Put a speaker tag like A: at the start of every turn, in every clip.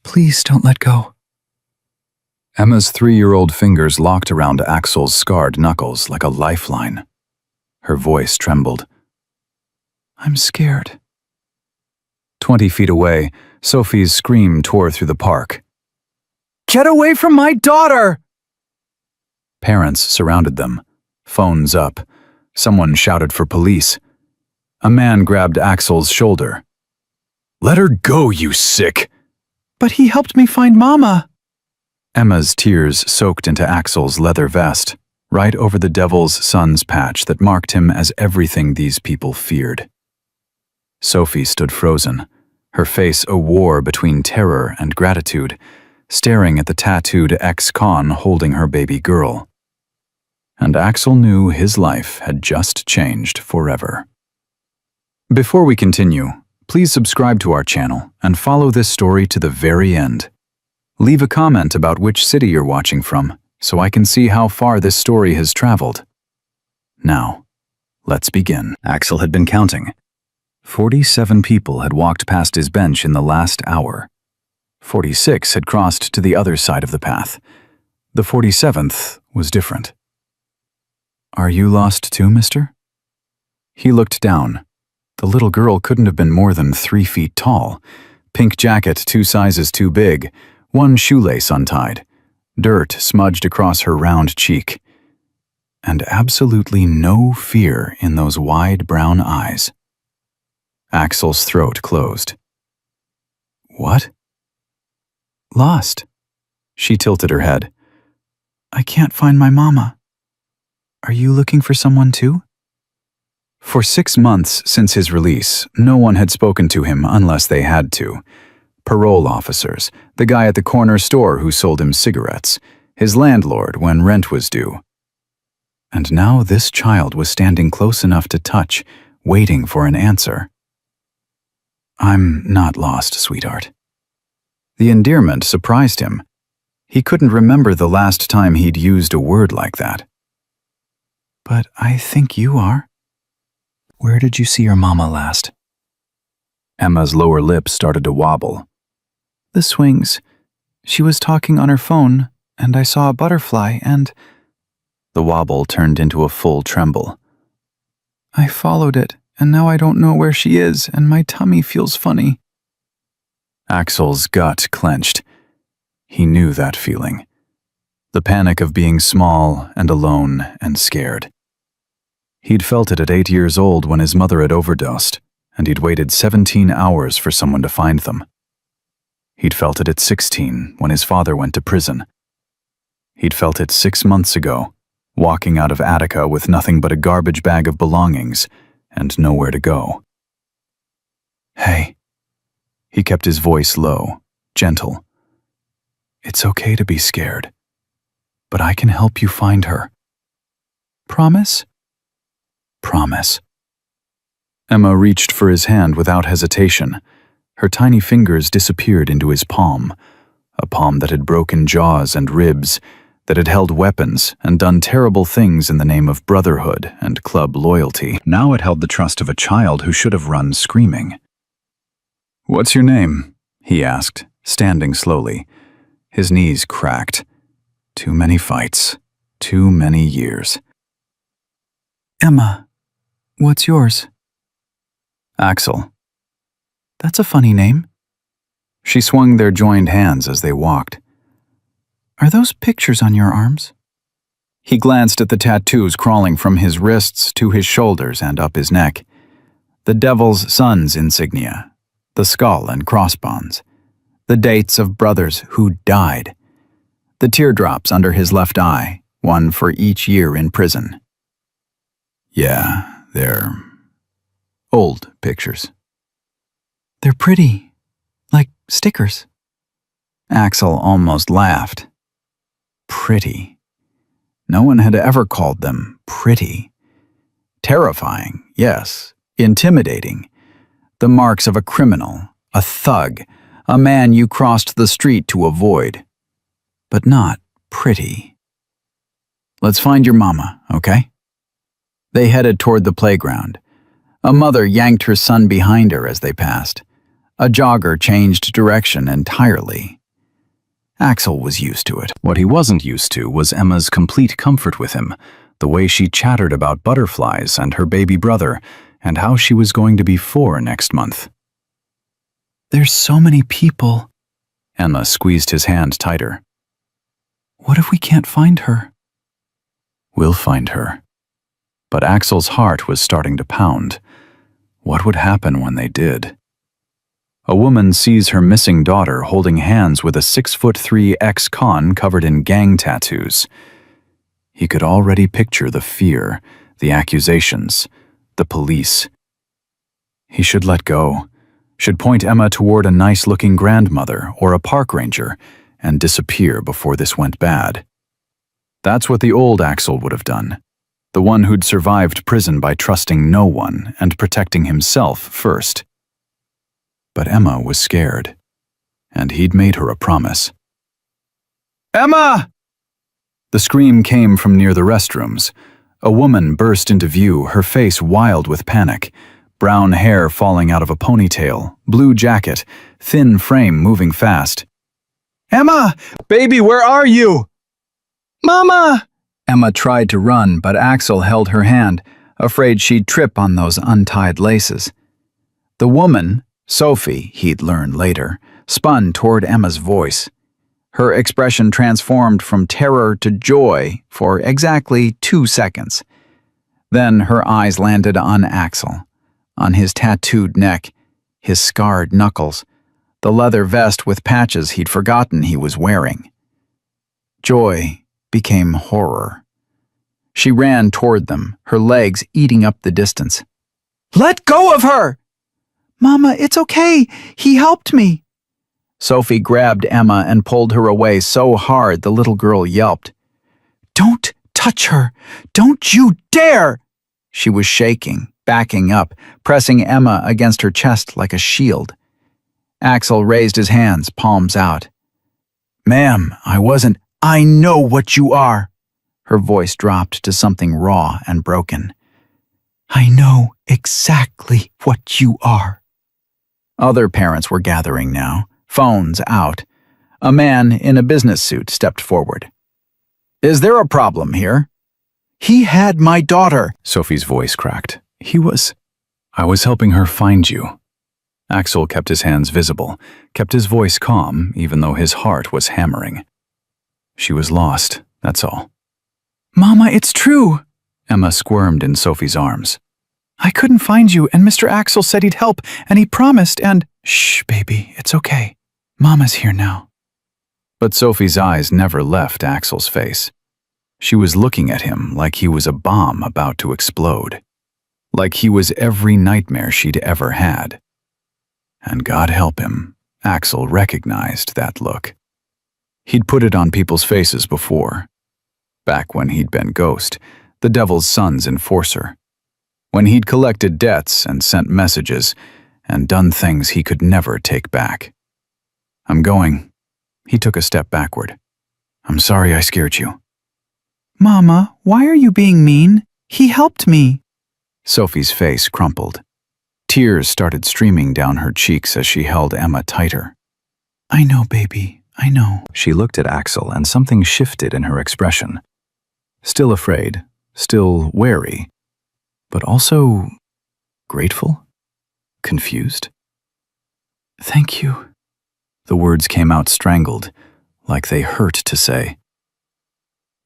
A: Please don't let go. Emma's 3-year-old fingers locked around Axel's scarred knuckles like a lifeline. Her voice trembled. I'm scared. 20 feet away, Sophie's scream tore through the park. Get away from my daughter! Parents surrounded them, phones up. Someone shouted for police. A man grabbed Axel's shoulder. Let her go, you sick! But he helped me find Mama. Emma's tears soaked into Axel's leather vest, right over the Devil's Sons patch that marked him as everything these people feared. Sophie stood frozen, her face a war between terror and gratitude, staring at the tattooed ex-con holding her baby girl. And Axel knew his life had just changed forever. Before we continue, please subscribe to our channel and follow this story to the very end. Leave a comment about which city you're watching from, so I can see how far this story has traveled. Now, let's begin. Axel had been counting. 47 people had walked past his bench in the last hour. 46 had crossed to the other side of the path. The 47th was different. Are you lost too, mister? He looked down. The little girl couldn't have been more than 3 feet tall. Pink jacket 2 sizes too big, one shoelace untied, dirt smudged across her round cheek, and absolutely no fear in those wide brown eyes. Axel's throat closed. What? Lost. She tilted her head. I can't find my mama. Are you looking for someone too? For 6 months since his release, no one had spoken to him unless they had to. Parole officers, the guy at the corner store who sold him cigarettes, his landlord when rent was due. And now this child was standing close enough to touch, waiting for an answer. I'm not lost, sweetheart. The endearment surprised him. He couldn't remember the last time he'd used a word like that. But I think you are. Where did you see your mama last? Emma's lower lip started to wobble. The swings. She was talking on her phone, and I saw a butterfly, and... The wobble turned into a full tremble. I followed it, and now I don't know where she is, and my tummy feels funny. Axel's gut clenched. He knew that feeling. The panic of being small and alone and scared. He'd felt it at 8 years old when his mother had overdosed, and he'd waited 17 hours for someone to find them. He'd felt it at 16 when his father went to prison. He'd felt it 6 months ago, walking out of Attica with nothing but a garbage bag of belongings and nowhere to go. Hey. He kept his voice low, gentle. It's okay to be scared, but I can help you find her. Promise? Promise. Emma reached for his hand without hesitation. Her tiny fingers disappeared into his palm, a palm that had broken jaws and ribs, that had held weapons and done terrible things in the name of brotherhood and club loyalty. Now it held the trust of a child who should have run screaming. What's your name? He asked, standing slowly. His knees cracked. Too many fights. Too many years. Emma. What's yours? Axel. That's a funny name. She swung their joined hands as they walked. Are those pictures on your arms? He glanced at the tattoos crawling from his wrists to his shoulders and up his neck. The Devil's Sons insignia, the skull and crossbones, the dates of brothers who died, the teardrops under his left eye, one for each year in prison. Yeah, they're old pictures. They're pretty, like stickers. Axel almost laughed. Pretty. No one had ever called them pretty. Terrifying, yes, intimidating. The marks of a criminal, a thug, a man you crossed the street to avoid. But not pretty. Let's find your mama, okay? They headed toward the playground. A mother yanked her son behind her as they passed. A jogger changed direction entirely. Axel was used to it. What he wasn't used to was Emma's complete comfort with him, the way she chattered about butterflies and her baby brother, and how she was going to be 4 next month. "There's so many people." Emma squeezed his hand tighter. "What if we can't find her?" "We'll find her." But Axel's heart was starting to pound. What would happen when they did? A woman sees her missing daughter holding hands with a 6'3" ex-con covered in gang tattoos. He could already picture the fear, the accusations, the police. He should let go, should point Emma toward a nice-looking grandmother or a park ranger and disappear before this went bad. That's what the old Axel would have done, the one who'd survived prison by trusting no one and protecting himself first. But Emma was scared, and he'd made her a promise. "Emma!" The scream came from near the restrooms. A woman burst into view, her face wild with panic, brown hair falling out of a ponytail, blue jacket, thin frame moving fast. "Emma! Baby, where are you?" "Mama!" Emma tried to run, but Axel held her hand, afraid she'd trip on those untied laces. The woman, Sophie, he'd learn later, spun toward Emma's voice. Her expression transformed from terror to joy for exactly 2 seconds. Then her eyes landed on Axel, on his tattooed neck, his scarred knuckles, the leather vest with patches he'd forgotten he was wearing. Joy became horror. She ran toward them, her legs eating up the distance. "Let go of her!" "Mama, it's okay. He helped me." Sophie grabbed Emma and pulled her away so hard the little girl yelped. "Don't touch her! Don't you dare!" She was shaking, backing up, pressing Emma against her chest like a shield. Axel raised his hands, palms out. "Ma'am, I wasn't—" "I know what you are." Her voice dropped to something raw and broken. "I know exactly what you are." Other parents were gathering now, phones out. A man in a business suit stepped forward. "Is there a problem here?" "He had my daughter." Sophie's voice cracked. I was helping her find you." Axel kept his hands visible, kept his voice calm, even though his heart was hammering. "She was lost, that's all." "Mama, it's true." Emma squirmed in Sophie's arms. "I couldn't find you, and Mr. Axel said he'd help, and he promised, and—" "Shh, baby, it's okay. Mama's here now." But Sophie's eyes never left Axel's face. She was looking at him like he was a bomb about to explode. Like he was every nightmare she'd ever had. And God help him, Axel recognized that look. He'd put it on people's faces before. Back when he'd been Ghost, the Devil's Son's enforcer. When he'd collected debts and sent messages and done things he could never take back. "I'm going." He took a step backward. "I'm sorry I scared you." "Mama, why are you being mean? He helped me." Sophie's face crumpled. Tears started streaming down her cheeks as she held Emma tighter. "I know, baby, I know." She looked at Axel and something shifted in her expression. Still afraid, still wary, but also grateful, confused. "Thank you." The words came out strangled, like they hurt to say.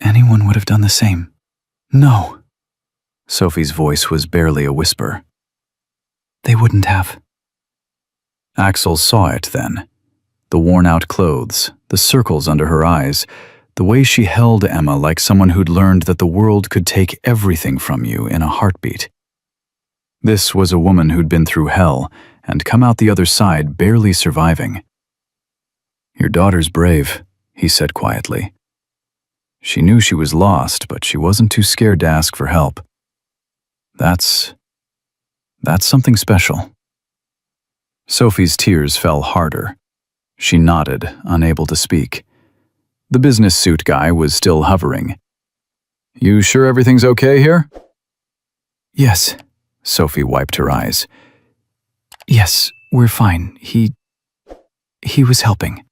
A: "Anyone would have done the same." "No." Sophie's voice was barely a whisper. "They wouldn't have." Axel saw it then. The worn-out clothes, the circles under her eyes, the way she held Emma like someone who'd learned that the world could take everything from you in a heartbeat. This was a woman who'd been through hell and come out the other side barely surviving. "Your daughter's brave," he said quietly. She knew she was lost, but she wasn't too scared to ask for help. That's something special." Sophie's tears fell harder. She nodded, unable to speak. The business suit guy was still hovering. "You sure everything's okay here?" "Yes." Sophie wiped her eyes. "Yes, we're fine. He was helping."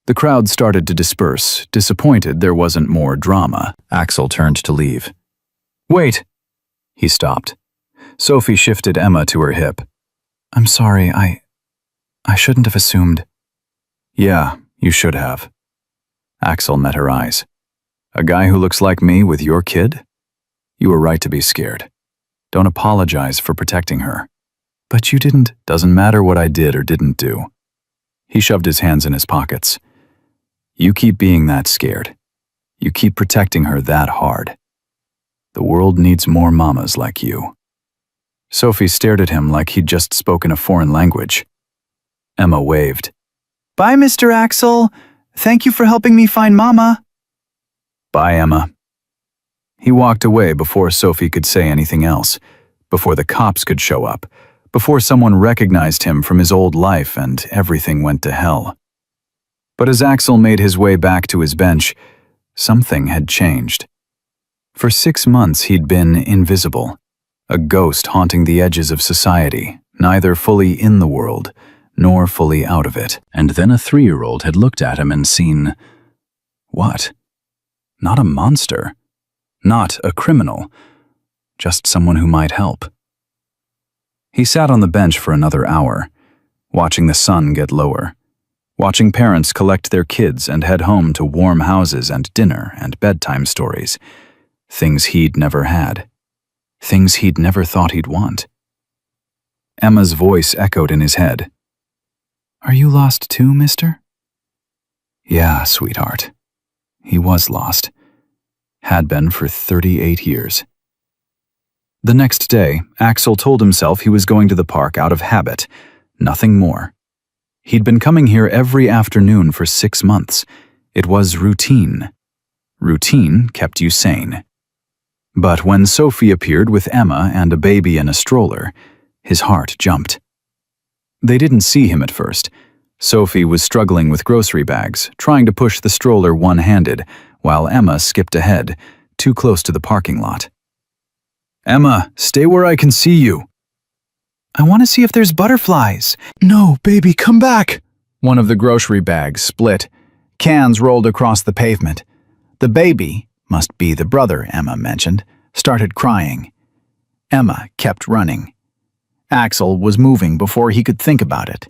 A: The crowd started to disperse, disappointed there wasn't more drama. Axel turned to leave. "Wait!" He stopped. Sophie shifted Emma to her hip. "I'm sorry, I shouldn't have assumed." "Yeah, you should have." Axel met her eyes. "A guy who looks like me with your kid? You were right to be scared. Don't apologize for protecting her." "But you didn't." "Doesn't matter what I did or didn't do." He shoved his hands in his pockets. "You keep being that scared. You keep protecting her that hard. The world needs more mamas like you." Sophie stared at him like he'd just spoken a foreign language. Emma waved. "Bye, Mr. Axel. Thank you for helping me find Mama." "Bye, Emma." He walked away before Sophie could say anything else, before the cops could show up, before someone recognized him from his old life and everything went to hell. But as Axel made his way back to his bench, something had changed. For 6 months he'd been invisible, a ghost haunting the edges of society, neither fully in the world, nor fully out of it. And then a 3-year-old had looked at him and seen... what? Not a monster. Not a criminal. Just someone who might help. He sat on the bench for another hour, watching the sun get lower, watching parents collect their kids and head home to warm houses and dinner and bedtime stories. Things he'd never had. Things he'd never thought he'd want. Emma's voice echoed in his head. "Are you lost too, mister?" "Yeah, sweetheart." He was lost. Had been for 38 years. The next day, Axel told himself he was going to the park out of habit, nothing more. He'd been coming here every afternoon for 6 months. It was routine. Routine kept you sane. But when Sophie appeared with Emma and a baby in a stroller, his heart jumped. They didn't see him at first. Sophie was struggling with grocery bags, trying to push the stroller one-handed, while Emma skipped ahead, too close to the parking lot. "Emma, stay where I can see you." "I want to see if there's butterflies." "No, baby, come back." One of the grocery bags split. Cans rolled across the pavement. The baby, must be the brother Emma mentioned, started crying. Emma kept running. Axel was moving before he could think about it.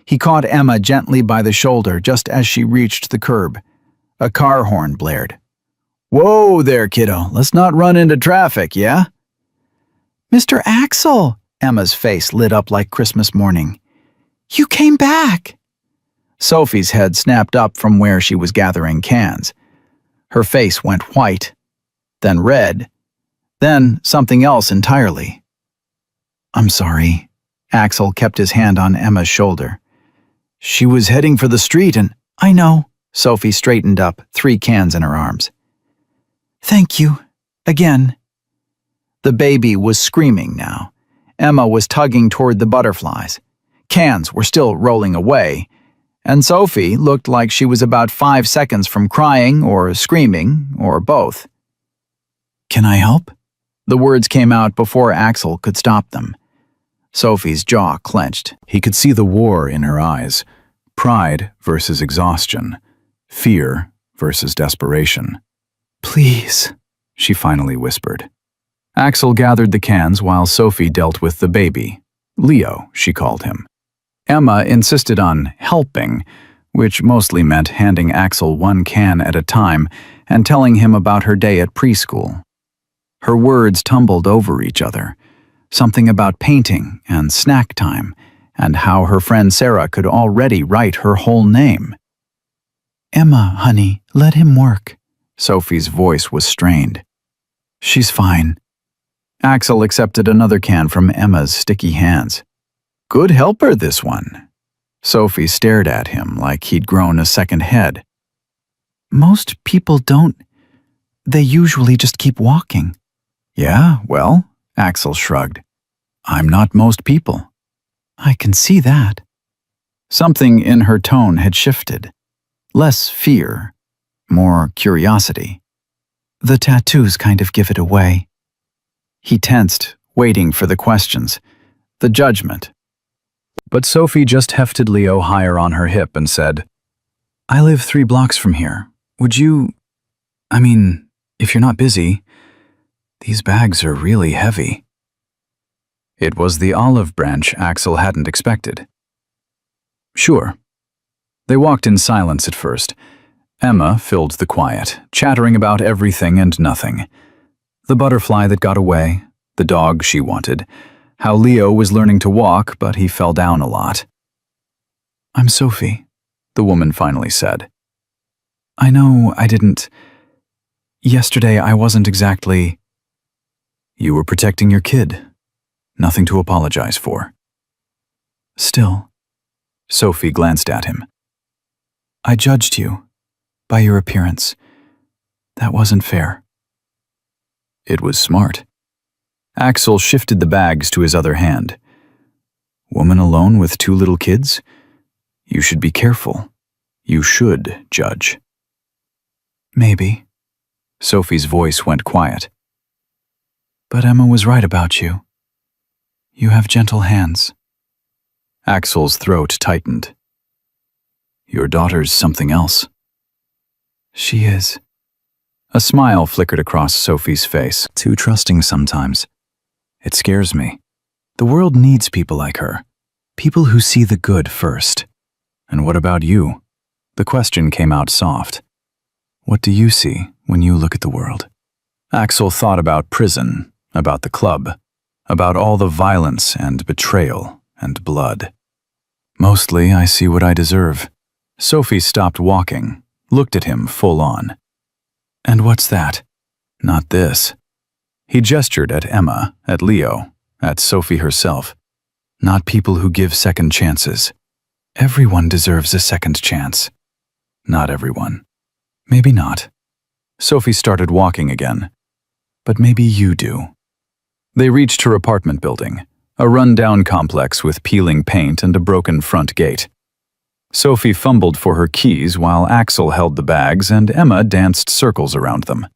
A: He caught Emma gently by the shoulder just as she reached the curb. A car horn blared. "Whoa there, kiddo. Let's not run into traffic, yeah?" "Mr. Axel!" Emma's face lit up like Christmas morning. "You came back!" Sophie's head snapped up from where she was gathering cans. Her face went white, then red, then something else entirely. "I'm sorry." Axel kept his hand on Emma's shoulder. "She was heading for the street and—" "I know." Sophie straightened up, 3 cans in her arms. "Thank you. Again." The baby was screaming now. Emma was tugging toward the butterflies. Cans were still rolling away, and Sophie looked like she was about 5 seconds from crying or screaming or both. "Can I help?" The words came out before Axel could stop them. Sophie's jaw clenched. He could see the war in her eyes. Pride versus exhaustion. Fear versus desperation. "Please," she finally whispered. Axel gathered the cans while Sophie dealt with the baby. Leo, she called him. Emma insisted on helping, which mostly meant handing Axel 1 can at a time and telling him about her day at preschool. Her words tumbled over each other. Something about painting and snack time, and how her friend Sarah could already write her whole name. "Emma, honey, let him work." Sophie's voice was strained. "She's fine." Axel accepted another can from Emma's sticky hands. "Good helper, this one." Sophie stared at him like he'd grown a second head. "Most people don't. They usually just keep walking." "Yeah, well," Axel shrugged. "I'm not most people." "I can see that." Something in her tone had shifted. Less fear, more curiosity. "The tattoos kind of give it away." He tensed, waiting for the questions, the judgment. But Sophie just hefted Leo higher on her hip and said, I live 3 blocks from here. Would you... if you're not busy, these bags are really heavy. It was the olive branch Axel hadn't expected. Sure. They walked in silence at first. Emma filled the quiet, chattering about everything and nothing. The butterfly that got away, the dog she wanted, how Leo was learning to walk, but he fell down a lot. "I'm Sophie," the woman finally said. "I know I didn't... Yesterday I wasn't exactly..." "You were protecting your kid. Nothing to apologize for." "Still," Sophie glanced at him, "I judged you by your appearance. That wasn't fair." It was smart. Axel shifted the bags to his other hand. "Woman alone with 2 little kids? You should be careful. You should judge." "Maybe." Sophie's voice went quiet. "But Emma was right about you. You have gentle hands." Axel's throat tightened. "Your daughter's something else." "She is." A smile flickered across Sophie's face. "Too trusting sometimes. It scares me. The world needs people like her. People who see the good first." "And what about you?" The question came out soft. "What do you see when you look at the world?" Axel thought about prison, about the club, about all the violence and betrayal and blood. "Mostly I see what I deserve." Sophie stopped walking, looked at him full on. "And what's that?" "Not this." He gestured at Emma, at Leo, at Sophie herself. "Not people who give second chances. Everyone deserves a second chance." "Not everyone." "Maybe not." Sophie started walking again. "But maybe you do." They reached her apartment building, a run-down complex with peeling paint and a broken front gate. Sophie fumbled for her keys while Axel held the bags and Emma danced circles around them.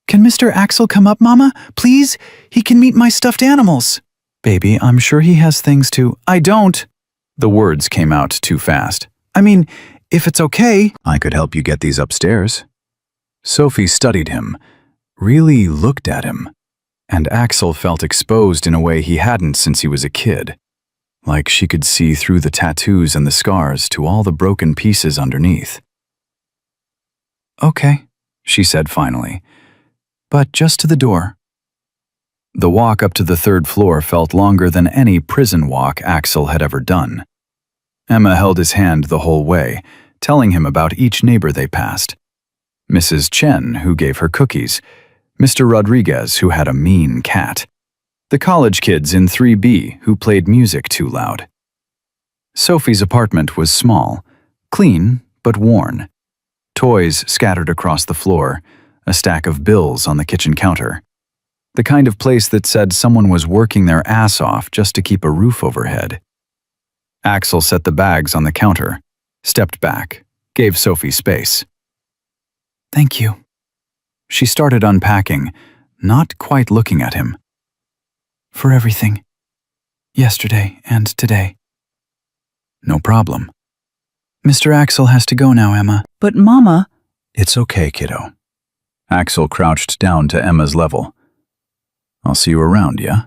A: "Can Mr. Axel come up, Mama? Please? He can meet my stuffed animals." "Baby, I'm sure he has things to—" "I don't!" The words came out too fast. If it's okay." "I could help you get these upstairs." Sophie studied him, really looked at him, and Axel felt exposed in a way he hadn't since he was a kid. Like she could see through the tattoos and the scars to all the broken pieces underneath. "Okay," she said finally, "but just to the door." The walk up to the 3rd floor felt longer than any prison walk Axel had ever done. Emma held his hand the whole way, telling him about each neighbor they passed. Mrs. Chen, who gave her cookies, Mr. Rodriguez, who had a mean cat, the college kids in 3B who played music too loud. Sophie's apartment was small, clean but worn. Toys scattered across the floor, a stack of bills on the kitchen counter. The kind of place that said someone was working their ass off just to keep a roof overhead. Axel set the bags on the counter, stepped back, gave Sophie space. "Thank you." She started unpacking, not quite looking at him. "For everything. Yesterday and today." "No problem." "Mr. Axel has to go now, Emma."
B: "But Mama..."
A: "It's okay, kiddo." Axel crouched down to Emma's level. "I'll see you around, yeah?"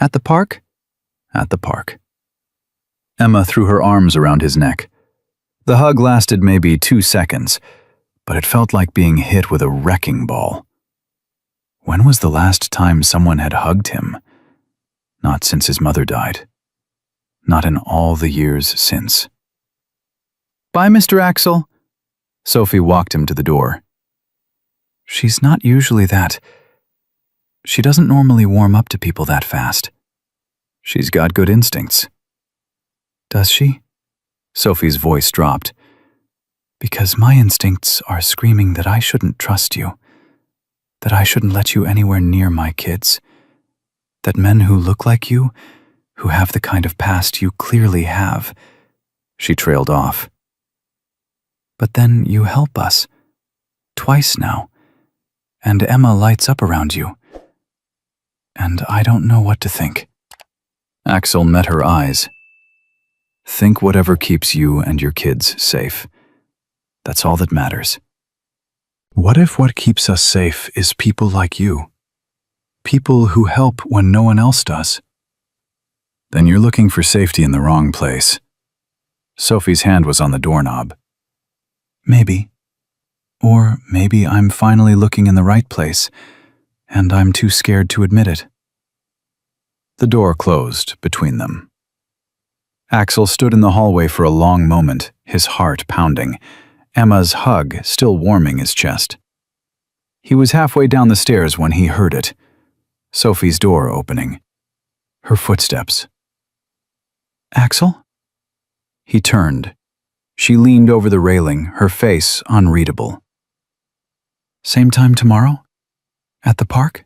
B: "At the park?"
A: "At the park." Emma threw her arms around his neck. The hug lasted maybe 2 seconds, but it felt like being hit with a wrecking ball. When was the last time someone had hugged him? Not since his mother died. Not in all the years since. "Bye, Mr. Axel." Sophie walked him to the door. "She's not usually that. She doesn't normally warm up to people that fast. She's got good instincts." "Does she?" Sophie's voice dropped. "Because my instincts are screaming that I shouldn't trust you, that I shouldn't let you anywhere near my kids, that men who look like you, who have the kind of past you clearly have." She trailed off. "But then you help us. Twice now. And Emma lights up around you. And I don't know what to think." Axel met her eyes. "Think whatever keeps you and your kids safe. That's all that matters. What if what keeps us safe is people like you? People who help when no one else does? Then you're looking for safety in the wrong place. Sophie's hand was on the doorknob. Maybe. Or maybe I'm finally looking in the right place, and I'm too scared to admit it. The door closed between them. Axel stood in the hallway for a long moment, his heart pounding, Emma's hug still warming his chest. He was halfway down the stairs when he heard it. Sophie's door opening. Her footsteps. Axel? He turned. She leaned over the railing, her face unreadable. Same time tomorrow? At the park?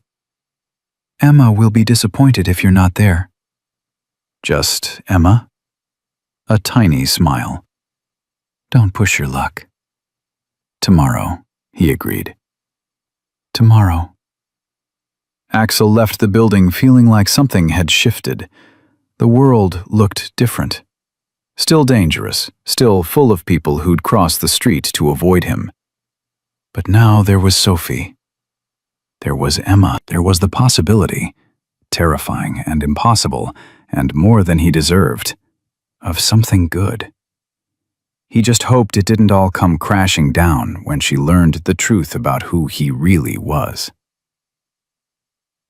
A: Emma will be disappointed if you're not there. Just Emma? A tiny smile. Don't push your luck. Tomorrow, he agreed. Tomorrow. Axel left the building feeling like something had shifted. The world looked different. Still dangerous, still full of people who'd cross the street to avoid him. But now there was Sophie. There was Emma. There was the possibility, terrifying and impossible, and more than he deserved, of something good. He just hoped it didn't all come crashing down when she learned the truth about who he really was.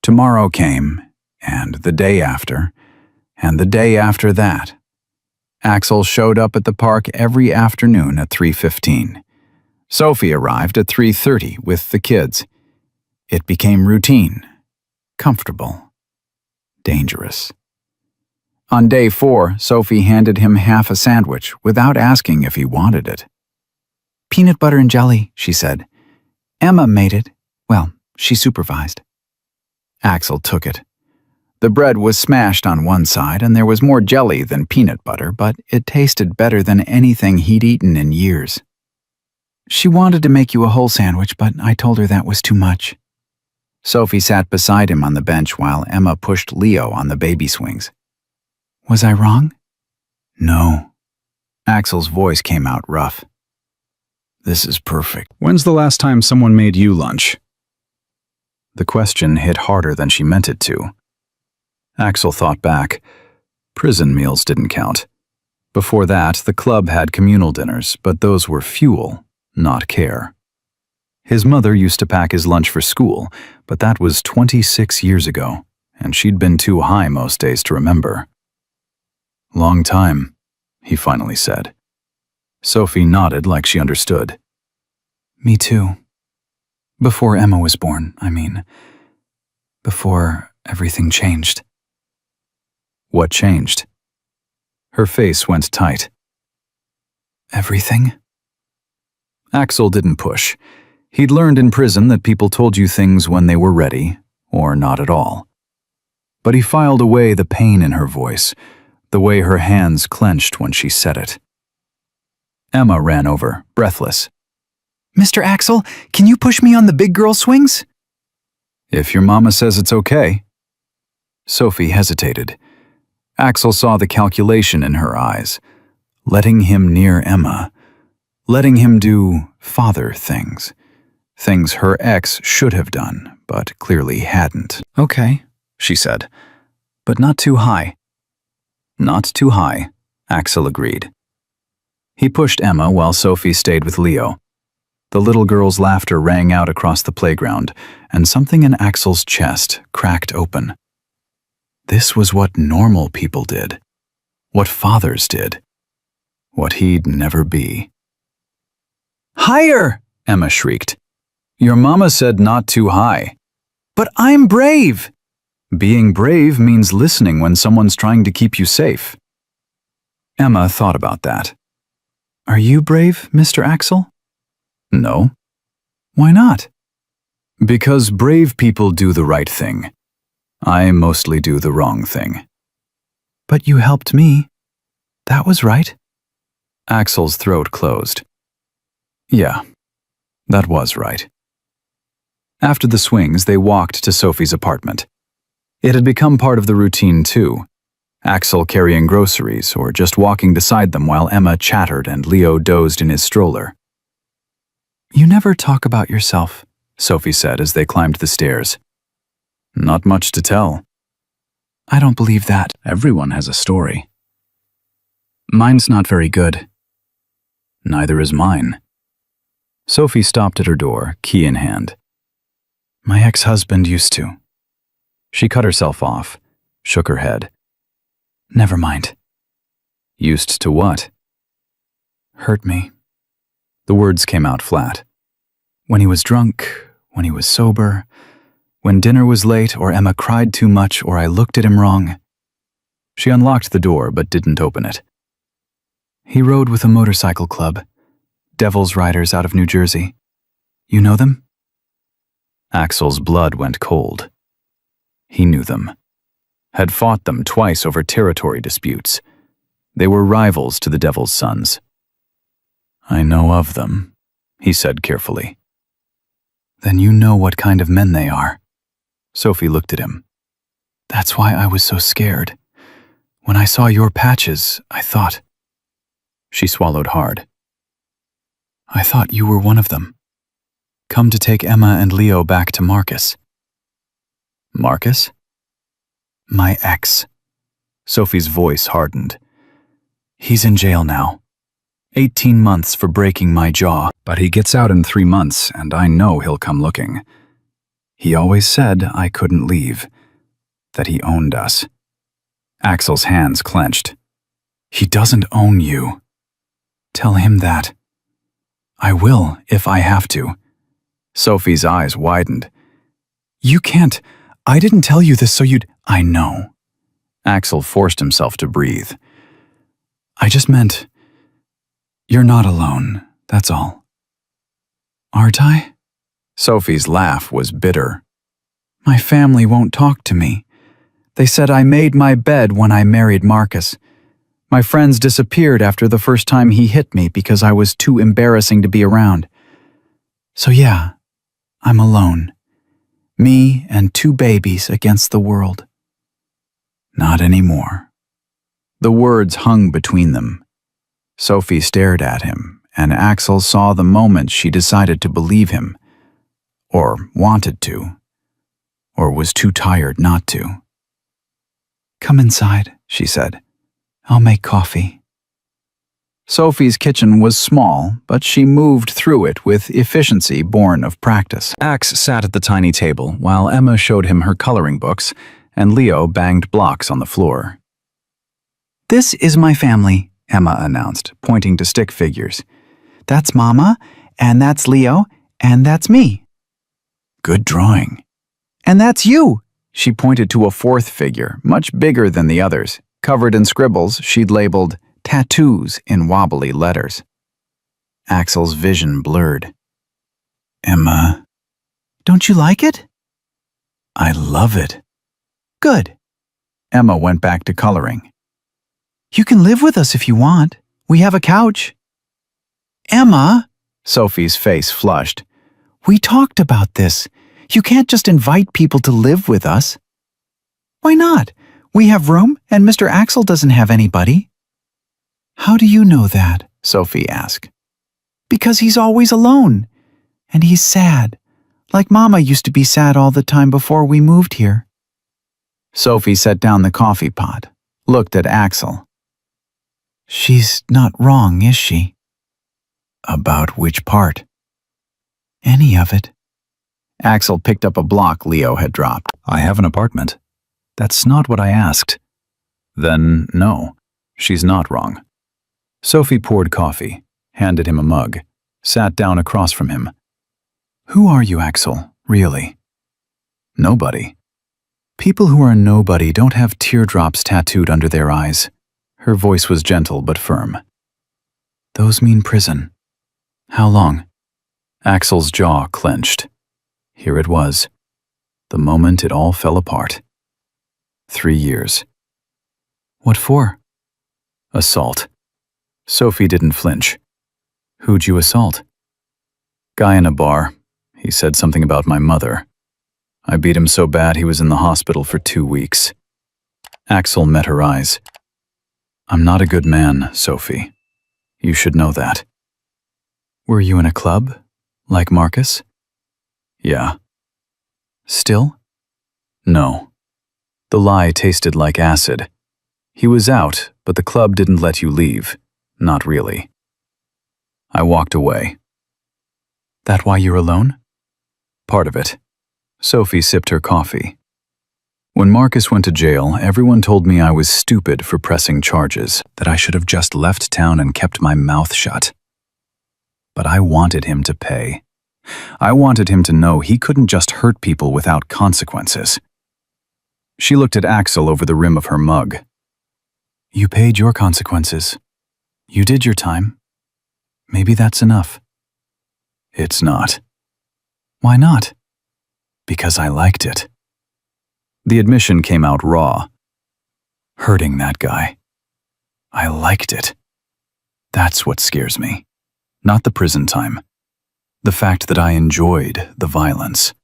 A: Tomorrow came, and the day after, and the day after that. Axel showed up at the park every afternoon at 3:15. Sophie arrived at 3:30 with the kids. It became routine, comfortable, dangerous. On day 4, Sophie handed him half a sandwich without asking if he wanted it. Peanut butter and jelly, she said. Emma made it. Well, she supervised. Axel took it. The bread was smashed on one side and there was more jelly than peanut butter, but it tasted better than anything he'd eaten in years. She wanted to make you a whole sandwich, but I told her that was too much. Sophie sat beside him on the bench while Emma pushed Leo on the baby swings. Was I wrong? No. Axel's voice came out rough. This is perfect. When's the last time someone made you lunch? The question hit harder than she meant it to. Axel thought back. Prison meals didn't count. Before that, the club had communal dinners, but those were fuel, not care. His mother used to pack his lunch for school, but that was 26 years ago, and she'd been too high most days to remember. Long time, he finally said. Sophie nodded like she understood. Me too. Before Emma was born, I mean. Before everything changed. What changed? Her face went tight. Everything? Axel didn't push. He'd learned in prison that people told you things when they were ready, or not at all. But he filed away the pain in her voice, the way her hands clenched when she said it. Emma ran over, breathless. Mr. Axel, can you push me on the big girl swings? If your mama says it's okay. Sophie hesitated. Axel saw the calculation in her eyes. Letting him near Emma. Letting him do father things. Things her ex should have done, but clearly hadn't. Okay, she said. But not too high. Not too high, Axel agreed. He pushed Emma while Sophie stayed with Leo. The little girl's laughter rang out across the playground, and something in Axel's chest cracked open. This was what normal people did. What fathers did. What he'd never be. Higher! Emma shrieked. Your mama said not too high. But I'm brave! Being brave means listening when someone's trying to keep you safe. Emma thought about that. Are you brave, Mr. Axel? No. Why not? Because brave people do the right thing. I mostly do the wrong thing. But you helped me. That was right. Axel's throat closed. Yeah, that was right. After the swings, they walked to Sophie's apartment. It had become part of the routine, too. Axel carrying groceries or just walking beside them while Emma chattered and Leo dozed in his stroller. You never talk about yourself, Sophie said as they climbed the stairs. Not much to tell. I don't believe that. Everyone has a story. Mine's not very good. Neither is mine. Sophie stopped at her door, key in hand. My ex-husband used to. She cut herself off, shook her head. Never mind. Used to what? Hurt me. The words came out flat. When he was drunk, when he was sober, when dinner was late or Emma cried too much or I looked at him wrong. She unlocked the door but didn't open it. He rode with a motorcycle club, Devil's Riders out of New Jersey. You know them? Axel's blood went cold. He knew them. Had fought them twice over territory disputes. They were rivals to the Devil's Sons. I know of them, he said carefully. Then you know what kind of men they are. Sophie looked at him. That's why I was so scared. When I saw your patches, I thought. She swallowed hard. I thought you were one of them. Come to take Emma and Leo back to Marcus. Marcus? My ex. Sophie's voice hardened. He's in jail now. 18 months for breaking my jaw, but he gets out in 3 months, and I know he'll come looking. He always said I couldn't leave, that he owned us. Axel's hands clenched. He doesn't own you. Tell him that. I will, if I have to. Sophie's eyes widened. You can't. I didn't tell you this so you'd... I know. Axel forced himself to breathe. I just meant... You're not alone, that's all. Aren't I? Sophie's laugh was bitter. My family won't talk to me. They said I made my bed when I married Marcus. My friends disappeared after the first time he hit me because I was too embarrassing to be around. So yeah, I'm alone. Me and 2 babies against the world. Not anymore. The words hung between them. Sophie stared at him, and Axel saw the moment she decided to believe him. Or wanted to. Or was too tired not to. Come inside, she said. I'll make coffee. Sophie's kitchen was small, but she moved through it with efficiency born of practice. Ax sat at the tiny table while Emma showed him her coloring books, and Leo banged blocks on the floor. This is my family, Emma announced, pointing to stick figures. That's Mama, and that's Leo, and that's me. Good drawing. And that's you. She pointed to a 4th figure, much bigger than the others. Covered in scribbles she'd labeled tattoos in wobbly letters. Axel's vision blurred. Emma, don't you like it? I love it. Good. Emma went back to coloring. You can live with us if you want. We have a couch. Emma, Sophie's face flushed. We talked about this. You can't just invite people to live with us. Why not? We have room, and Mr. Axel doesn't have anybody. How do you know that? Sophie asked. Because he's always alone. And he's sad. Like Mama used to be sad all the time before we moved here. Sophie set down the coffee pot, looked at Axel. She's not wrong, is she? About which part? Any of it. Axel picked up a block Leo had dropped. I have an apartment. That's not what I asked. Then, no, she's not wrong. Sophie poured coffee, handed him a mug, sat down across from him. Who are you, Axel, really? Nobody. People who are nobody don't have teardrops tattooed under their eyes. Her voice was gentle but firm. Those mean prison. How long? Axel's jaw clenched. Here it was. The moment it all fell apart. 3 years. What for? Assault. Sophie didn't flinch. Who'd you assault? Guy in a bar. He said something about my mother. I beat him so bad he was in the hospital for 2 weeks. Axel met her eyes. I'm not a good man, Sophie. You should know that. Were you in a club? Like Marcus? Yeah.
B: Still?
A: No. The lie tasted like acid. He was out, but the club didn't let you leave. Not really. I walked away.
B: That why you're alone?
A: Part of it. Sophie sipped her coffee. When Marcus went to jail, everyone told me I was stupid for pressing charges, that I should have just left town and kept my mouth shut. But I wanted him to pay. I wanted him to know he couldn't just hurt people without consequences. She looked at Axel over the rim of her mug.
B: You paid your consequences. You did your time. Maybe that's enough.
A: It's not.
B: Why not?
A: Because I liked it. The admission came out raw. Hurting that guy. I liked it. That's what scares me. Not the prison time. The fact that I enjoyed the violence.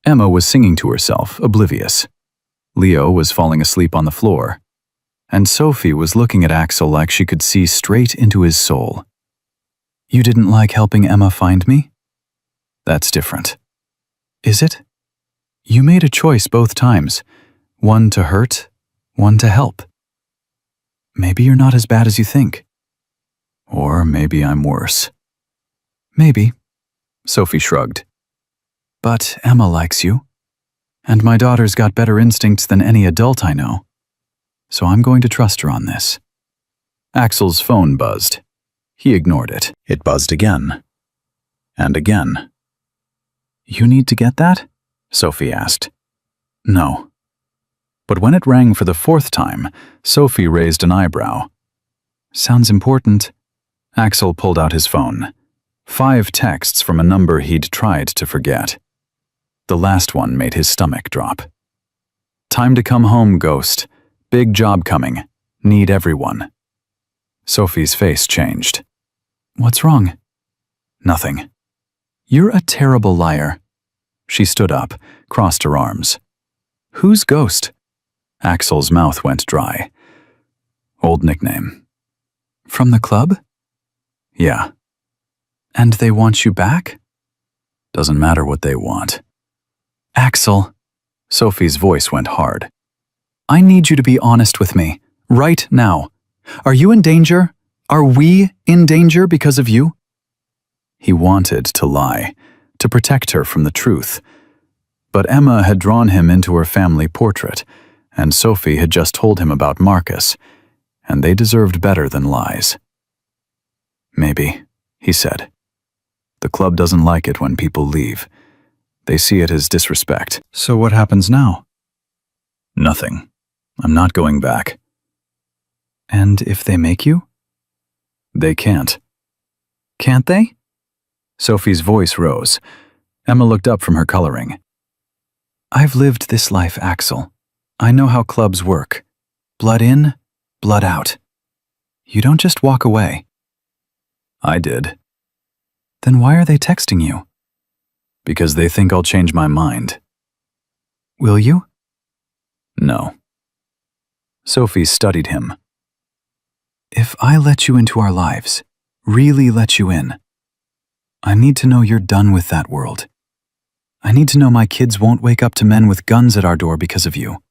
A: Emma was singing to herself, oblivious. Leo was falling asleep on the floor. And Sophie was looking at Axel like she could see straight into his soul.
B: You didn't like helping Emma find me?
A: That's different.
B: Is it? You made a choice both times. One to hurt, one to help. Maybe you're not as bad as you think.
A: Or maybe I'm worse.
B: Maybe.
A: Sophie shrugged.
B: But Emma likes you. And my daughter's got better instincts than any adult I know. So I'm going to trust her on this.
A: Axel's phone buzzed. He ignored it. It buzzed again. And again.
B: You need to get that?
A: Sophie asked. No. But when it rang for the fourth time, Sophie raised an eyebrow.
B: Sounds important.
A: Axel pulled out his phone. 5 texts from a number he'd tried to forget. The last one made his stomach drop. Time to come home, Ghost. Big job coming. Need everyone. Sophie's face changed.
B: What's wrong?
A: Nothing.
B: You're a terrible liar.
A: She stood up, crossed her arms.
B: Who's Ghost?
A: Axel's mouth went dry. Old nickname.
B: From the club?
A: Yeah.
B: And they want you back?
A: Doesn't matter what they want.
B: Axel.
A: Sophie's voice went hard.
B: I need you to be honest with me, right now. Are you in danger? Are we in danger because of you?
A: He wanted to lie, to protect her from the truth. But Emma had drawn him into her family portrait, and Sophie had just told him about Marcus, and they deserved better than lies. Maybe, he said. The club doesn't like it when people leave. They see it as disrespect.
B: So what happens now?
A: Nothing. I'm not going back.
B: And if they make you?
A: They can't.
B: Can't they?
A: Sophie's voice rose. Emma looked up from her coloring.
B: I've lived this life, Axel. I know how clubs work. Blood in, blood out. You don't just walk away.
A: I did.
B: Then why are they texting you?
A: Because they think I'll change my mind.
B: Will you?
A: No. Sophie studied him.
B: If I let you into our lives, really let you in, I need to know you're done with that world. I need to know my kids won't wake up to men with guns at our door because of you.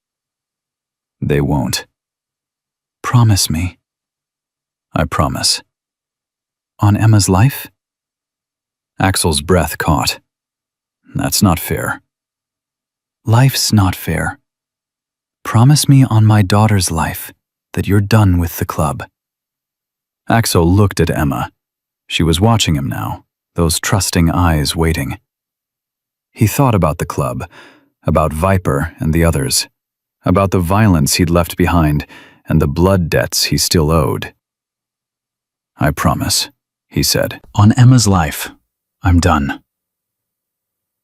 A: They won't.
B: Promise me.
A: I promise.
B: On Emma's life?
A: Axel's breath caught. That's not fair.
B: Life's not fair. Promise me on my daughter's life that you're done with the club.
A: Axel looked at Emma. She was watching him now, those trusting eyes waiting. He thought about the club, about Viper and the others, about the violence he'd left behind and the blood debts he still owed. I promise, he said.
B: On Emma's life, I'm done.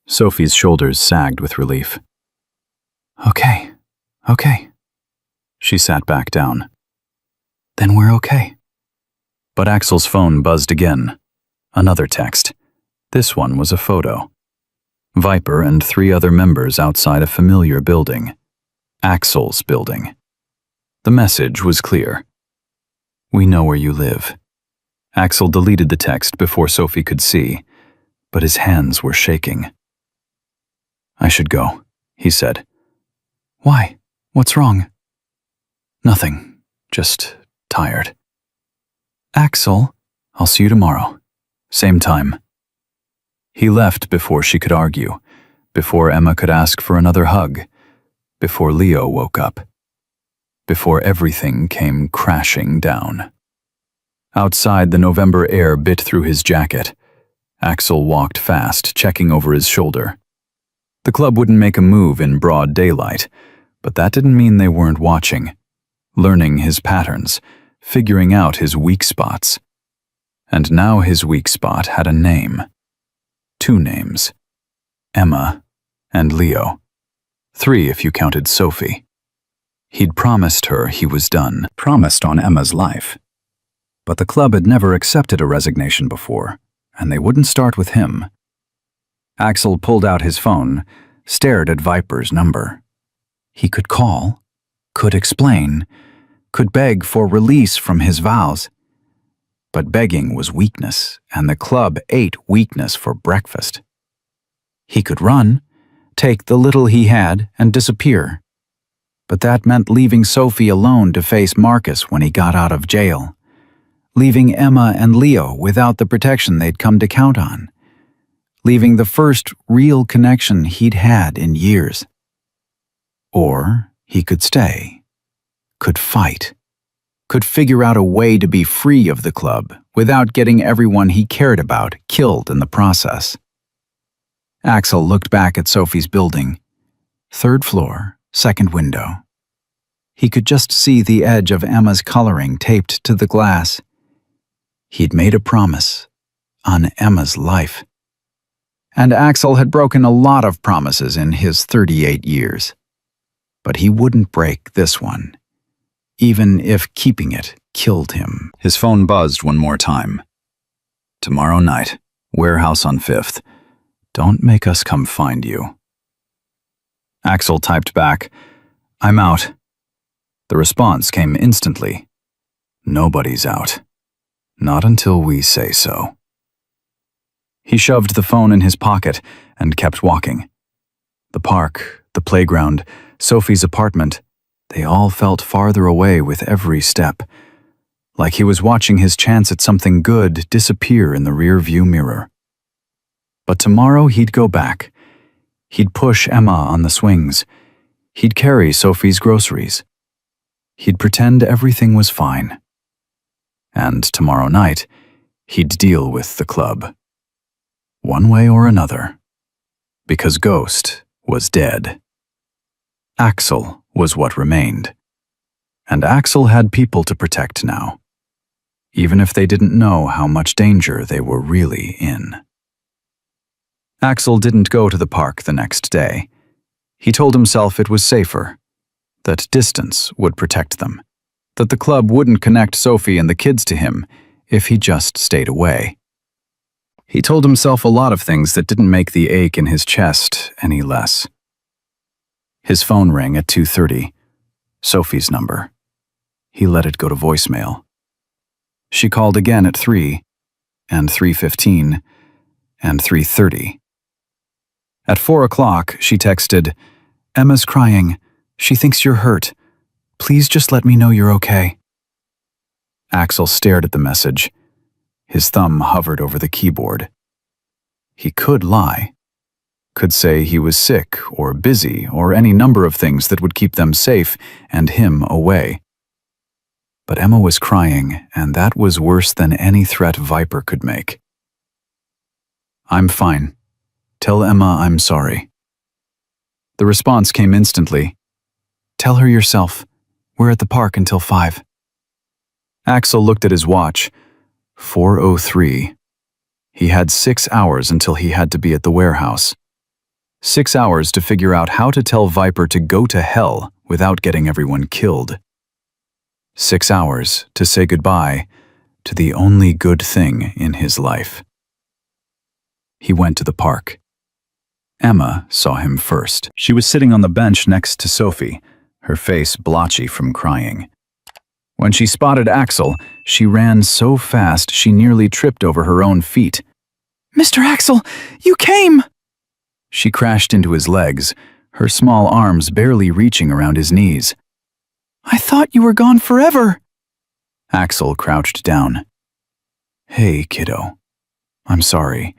A: Sophie's shoulders sagged with relief.
B: Okay.
A: She sat back down.
B: Then we're okay.
A: But Axel's phone buzzed again. Another text. This one was a photo. Viper and 3 other members outside a familiar building. Axel's building. The message was clear. We know where you live. Axel deleted the text before Sophie could see.
B: but his hands were shaking. "I should go," he said. "Why? What's wrong?" "Nothing. Just tired." "Axel, I'll see you tomorrow. Same time." He left before she could argue, before Emma could ask for another hug, before Leo woke up, before everything came crashing down. Outside, the November air bit through his jacket. Axel walked fast, checking over his shoulder. The club wouldn't make a move in broad daylight, but that didn't mean they weren't watching, learning his patterns, figuring out his weak spots. And now his weak spot had a name. 2 names. Emma and Leo. 3 if you counted Sophie. He'd promised her he was done, promised on Emma's life. But the club had never accepted a resignation before, and they wouldn't start with him. Axel pulled out his phone, stared at Viper's number. He could call, could explain, could beg for release from his vows. But begging was weakness, and the club ate weakness for breakfast. He could run, take the little he had, and disappear. But that meant leaving Sophie alone to face Marcus when he got out of jail, leaving Emma and Leo without the protection they'd come to count on, leaving the first real connection he'd had in years. Or he could stay, could fight, could figure out a way to be free of the club without getting everyone he cared about killed in the process. Axel looked back at Sophie's building. 3rd floor, 2nd window. He could just see the edge of Emma's coloring taped to the glass. He'd made a promise on Emma's life. And Axel had broken a lot of promises in his 38 years. But he wouldn't break this one, even if keeping it killed him. His phone buzzed one more time. "Tomorrow night, warehouse on 5th. Don't make us come find you." Axel typed back, "I'm out." The response came instantly. "Nobody's out. Not until we say so." He shoved the phone in his pocket and kept walking. The park, the playground, Sophie's apartment, they all felt farther away with every step, like he was watching his chance at something good disappear in the rear-view mirror. But tomorrow he'd go back. He'd push Emma on the swings. He'd carry Sophie's groceries. He'd pretend everything was fine. And tomorrow night, he'd deal with the club. One way or another. Because Ghost was dead. Axel was what remained. And Axel had people to protect now, even if they didn't know how much danger they were really in. Axel didn't go to the park the next day. He told himself it was safer, that distance would protect them, that the club wouldn't connect Sophie and the kids to him if he just stayed away. He told himself a lot of things that didn't make the ache in his chest any less. His phone rang at 2:30, Sophie's number. He let it go to voicemail. She called again at 3, and 3:15, and 3:30. At 4 o'clock, she texted, "Emma's crying. She thinks you're hurt. Please just let me know you're okay." Axel stared at the message. His thumb hovered over the keyboard. He could lie. Could say he was sick or busy or any number of things that would keep them safe and him away. But Emma was crying, and that was worse than any threat Viper could make. "I'm fine. Tell Emma I'm sorry." The response came instantly. "Tell her yourself. We're at the park until 5. Axel looked at his watch. 4:03. He had 6 hours until he had to be at the warehouse. 6 hours to figure out how to tell Viper to go to hell without getting everyone killed. 6 hours to say goodbye to the only good thing in his life. He went to the park. Emma saw him first. She was sitting on the bench next to Sophie, her face blotchy from crying. When she spotted Axel, she ran so fast she nearly tripped over her own feet. Mr. Axel, you came! She crashed into his legs, her small arms barely reaching around his knees. I thought you were gone forever. Axel crouched down. Hey, kiddo. I'm sorry.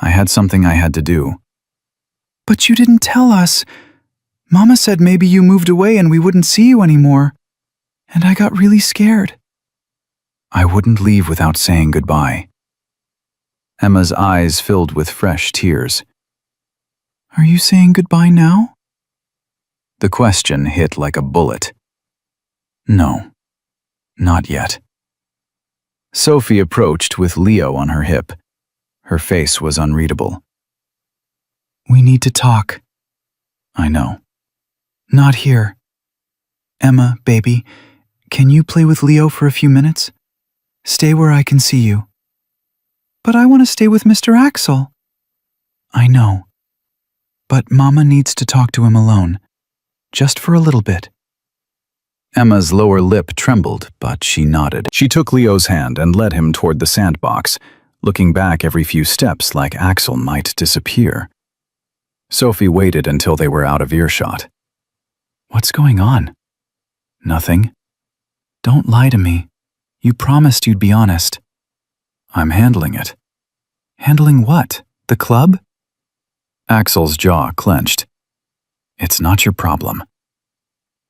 B: I had something I had to do. But you didn't tell us. Mama said maybe you moved away and we wouldn't see you anymore. And I got really scared. I wouldn't leave without saying goodbye. Emma's eyes filled with fresh tears. Are you saying goodbye now? The question hit like a bullet. No, not yet. Sophie approached with Leo on her hip. Her face was unreadable. We need to talk. I know. Not here. Emma, baby, can you play with Leo for a few minutes? Stay where I can see you. But I want to stay with Mr. Axel. I know. But Mama needs to talk to him alone. Just for a little bit. Emma's lower lip trembled, but she nodded. She took Leo's hand and led him toward the sandbox, looking back every few steps like Axel might disappear. Sophie waited until they were out of earshot. What's going on? Nothing. Don't lie to me. You promised you'd be honest. I'm handling it. Handling what? The club? Axel's jaw clenched. It's not your problem.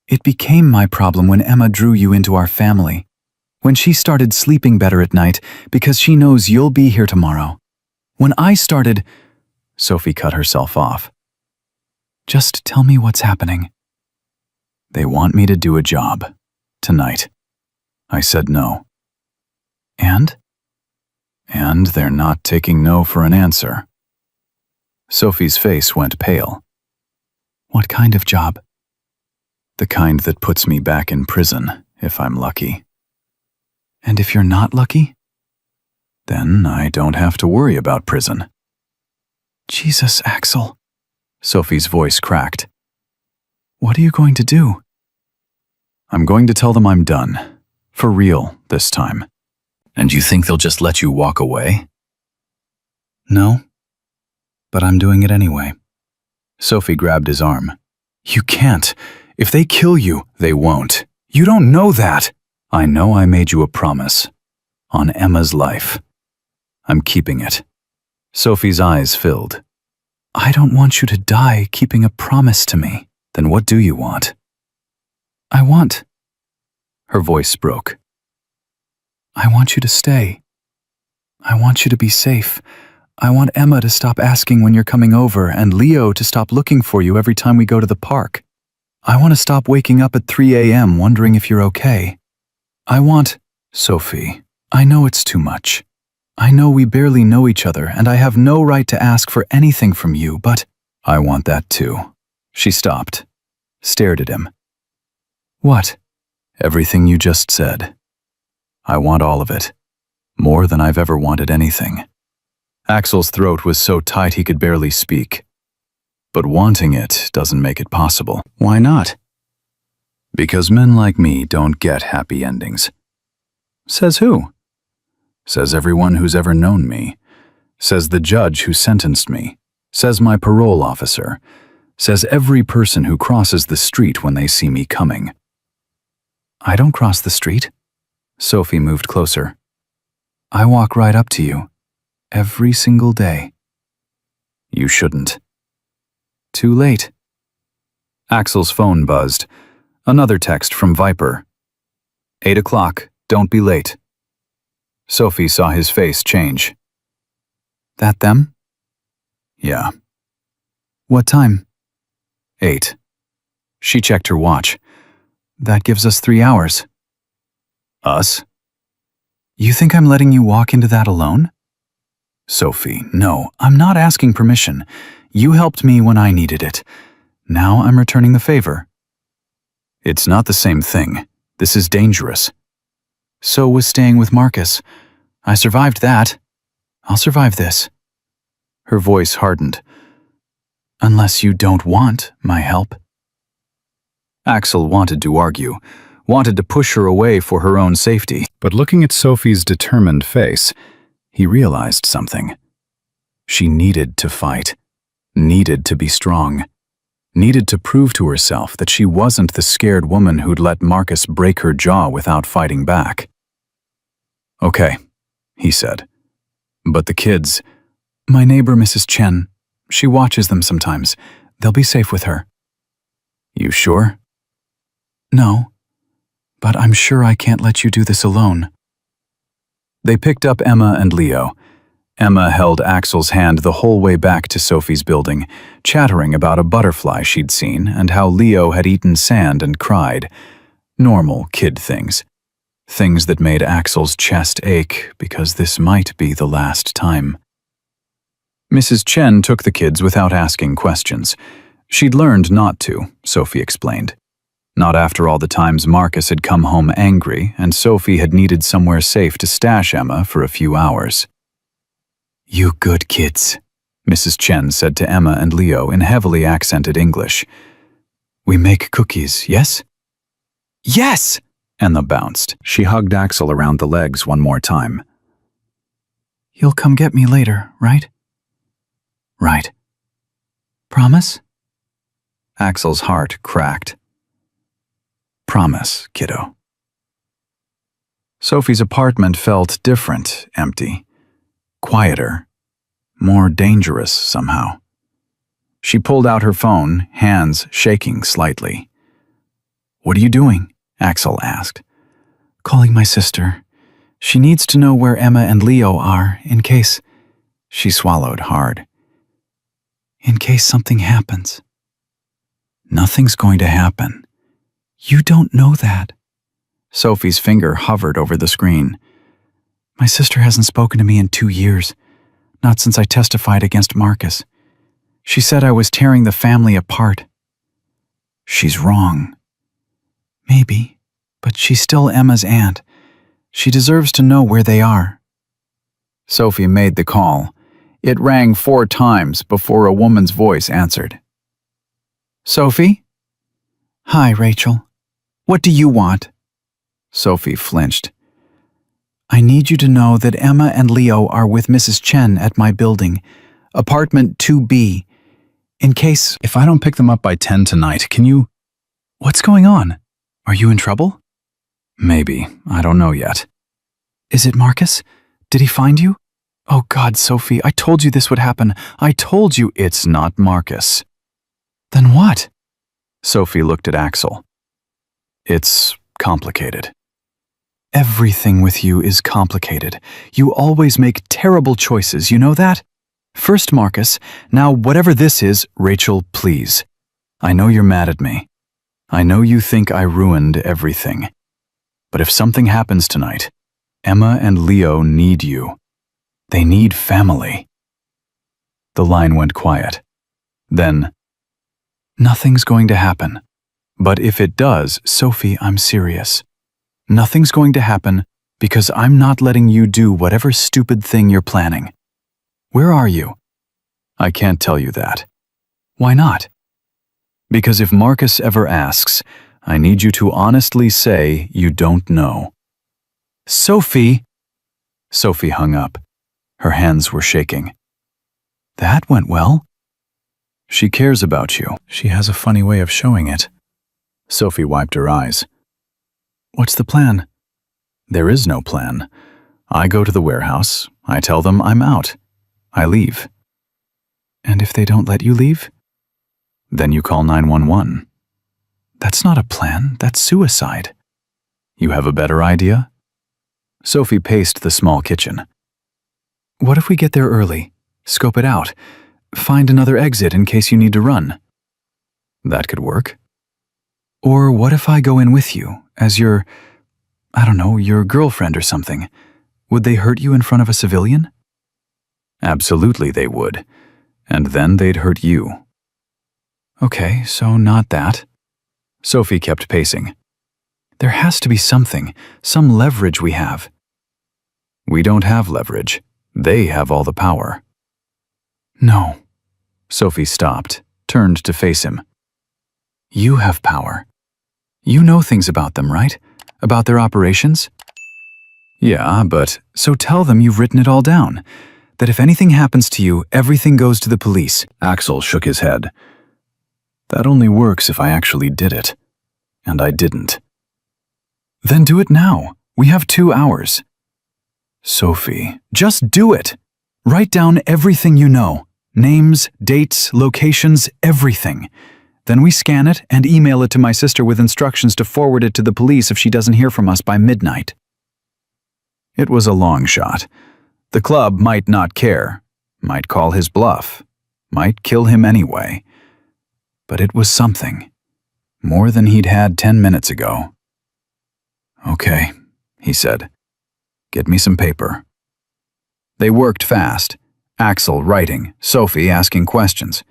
B: It became my problem when Emma drew you into our family. When she started sleeping better at night because she knows you'll be here tomorrow. When I started... Sophie cut herself off. Just tell me what's happening. They want me to do a job. Tonight. I said no. And? And they're not taking no for an answer. Sophie's face went pale. What kind of job? The kind that puts me back in prison, if I'm lucky. And if you're not lucky? Then I don't have to worry about prison. Jesus, Axel. Sophie's voice cracked. What are you going to do? I'm going to tell them I'm done. For real, this time. And you think they'll just let you walk away? No. But I'm doing it anyway. Sophie grabbed his arm. You can't. If they kill you, they won't. You don't know that. I know I made you a promise. On Emma's life. I'm keeping it. Sophie's eyes filled. I don't want you to die keeping a promise to me. Then what do you want? I want... Her voice broke. I want you to stay. I want you to be safe. I want Emma to stop asking when you're coming over and Leo to stop looking for you every time we go to the park. I want to stop waking up at 3 a.m. wondering if you're okay. I want... Sophie, I know it's too much. I know we barely know each other and I have no right to ask for anything from you, but I want that too. She stopped, stared at him. What? Everything you just said. I want all of it. More than I've ever wanted anything. Axel's throat was so tight he could barely speak. But wanting it doesn't make it possible. Why not? Because men like me don't get happy endings. Says who? Says everyone who's ever known me. Says the judge who sentenced me. Says my parole officer. Says every person who crosses the street when they see me coming. I don't cross the street. Sophie moved closer. I walk right up to you. Every single day. You shouldn't. Too late. Axel's phone buzzed. Another text from Viper. 8 o'clock. Don't be late. Sophie saw his face change. That them? Yeah. What time? 8. She checked her watch. That gives us 3 hours. Us? You think I'm letting you walk into that alone? Sophie, no, I'm not asking permission. You helped me when I needed it. Now I'm returning the favor. It's not the same thing. This is dangerous. So was staying with Marcus. I survived that. I'll survive this. Her voice hardened. Unless you don't want my help. Axel wanted to argue, wanted to push her away for her own safety. But looking at Sophie's determined face, he realized something.
A: She needed to fight, needed to be strong, needed to prove to herself that she wasn't the scared woman who'd let Marcus break her jaw without fighting back. "Okay," he said. "But the kids—"
B: "My neighbor, Mrs. Chen. She watches them sometimes. They'll be safe with her."
A: "You sure?"
B: "No, but I'm sure I can't let you do this alone."
A: They picked up Emma and Leo. Emma held Axel's hand the whole way back to Sophie's building, chattering about a butterfly she'd seen and how Leo had eaten sand and cried. Normal kid things. Things that made Axel's chest ache because this might be the last time. Mrs. Chen took the kids without asking questions. She'd learned not to, Sophie explained. Not after all the times Marcus had come home angry and Sophie had needed somewhere safe to stash Emma for a few hours. "You good kids," Mrs. Chen said to Emma and Leo in heavily accented English. "We make cookies, yes?"
B: "Yes!"
A: Emma bounced. She hugged Axel around the legs one more time.
B: "You'll come get me later, right?"
A: "Right."
B: "Promise?"
A: Axel's heart cracked. "Promise, kiddo." Sophie's apartment felt different, empty. Quieter. More dangerous somehow. She pulled out her phone, hands shaking slightly. "What are you doing?" Axel asked.
B: "Calling my sister. She needs to know where Emma and Leo are, in case—"
A: She swallowed hard.
B: "In case something happens."
A: "Nothing's going to happen."
B: "You don't know that."
A: Sophie's finger hovered over the screen.
B: "My sister hasn't spoken to me in 2 years, not since I testified against Marcus. She said I was tearing the family apart."
A: "She's wrong."
B: "Maybe, but she's still Emma's aunt. She deserves to know where they are."
A: Sophie made the call. It rang 4 times before a woman's voice answered. "Sophie?"
B: "Hi, Rachel. What do you want?"
A: Sophie flinched.
B: "I need you to know that Emma and Leo are with Mrs. Chen at my building, apartment 2B. In case—"
A: "If I don't pick them up by 10 tonight, can you—"
B: "What's going on? Are you in trouble?"
A: "Maybe. I don't know yet."
B: "Is it Marcus? Did he find you?" "Oh God, Sophie, I told you this would happen. I told you—"
A: "It's not Marcus."
B: "Then what?"
A: Sophie looked at Axel. "It's complicated."
B: "Everything with you is complicated. You always make terrible choices, you know that? First Marcus, now whatever this is—"
A: "Rachel, please. I know you're mad at me. I know you think I ruined everything. But if something happens tonight, Emma and Leo need you. They need family." The line went quiet. Then,
B: "Nothing's going to happen.
A: "But if it does,
B: Sophie, I'm serious. Nothing's going to happen because I'm not letting you do whatever stupid thing you're planning. Where are you?"
A: I can't tell you that.
B: "Why not?"
A: "Because if Marcus ever asks, I need you to honestly say you don't know."
B: "Sophie!"
A: Sophie hung up. Her hands were shaking.
B: "That went well."
A: "She cares about you. She has a funny way of showing it." Sophie wiped her eyes.
B: "What's the plan?"
A: "There is no plan. I go to the warehouse. I tell them I'm out. I leave."
B: "And if they don't let you leave?"
A: "Then you call 911.
B: "That's not a plan. That's suicide."
A: "You have a better idea?" Sophie paced the small kitchen.
B: "What if we get there early? Scope it out. Find another exit in case you need to run."
A: "That could work."
B: "Or what if I go in with you, as your, I don't know, your girlfriend or something? Would they hurt you in front of a civilian?"
A: "Absolutely they would. And then they'd hurt you."
B: "Okay, so not that."
A: Sophie kept pacing.
B: "There has to be something, some leverage we have."
A: "We don't have leverage. They have all the power."
B: "No."
A: Sophie stopped, turned to face him.
B: "You have power. You know things about them, right? About their operations?"
A: "Yeah, but—"
B: "So tell them you've written it all down. that if anything happens to you, everything goes to the police.
A: Axel shook his head. That only works if I actually did it. And I didn't.
B: Then do it now. We have 2 hours.
A: Sophie.
B: Just do it. Write down everything you know. Names, dates, locations, everything. Then we scan it and email it to my sister with instructions to forward it to the police if she doesn't hear from us by midnight.
A: It was a long shot. The club might not care, might call his bluff, might kill him anyway. But it was something. More than he'd had 10 minutes ago. Okay, he said. Get me some paper. They worked fast. Axel writing, Sophie asking questions.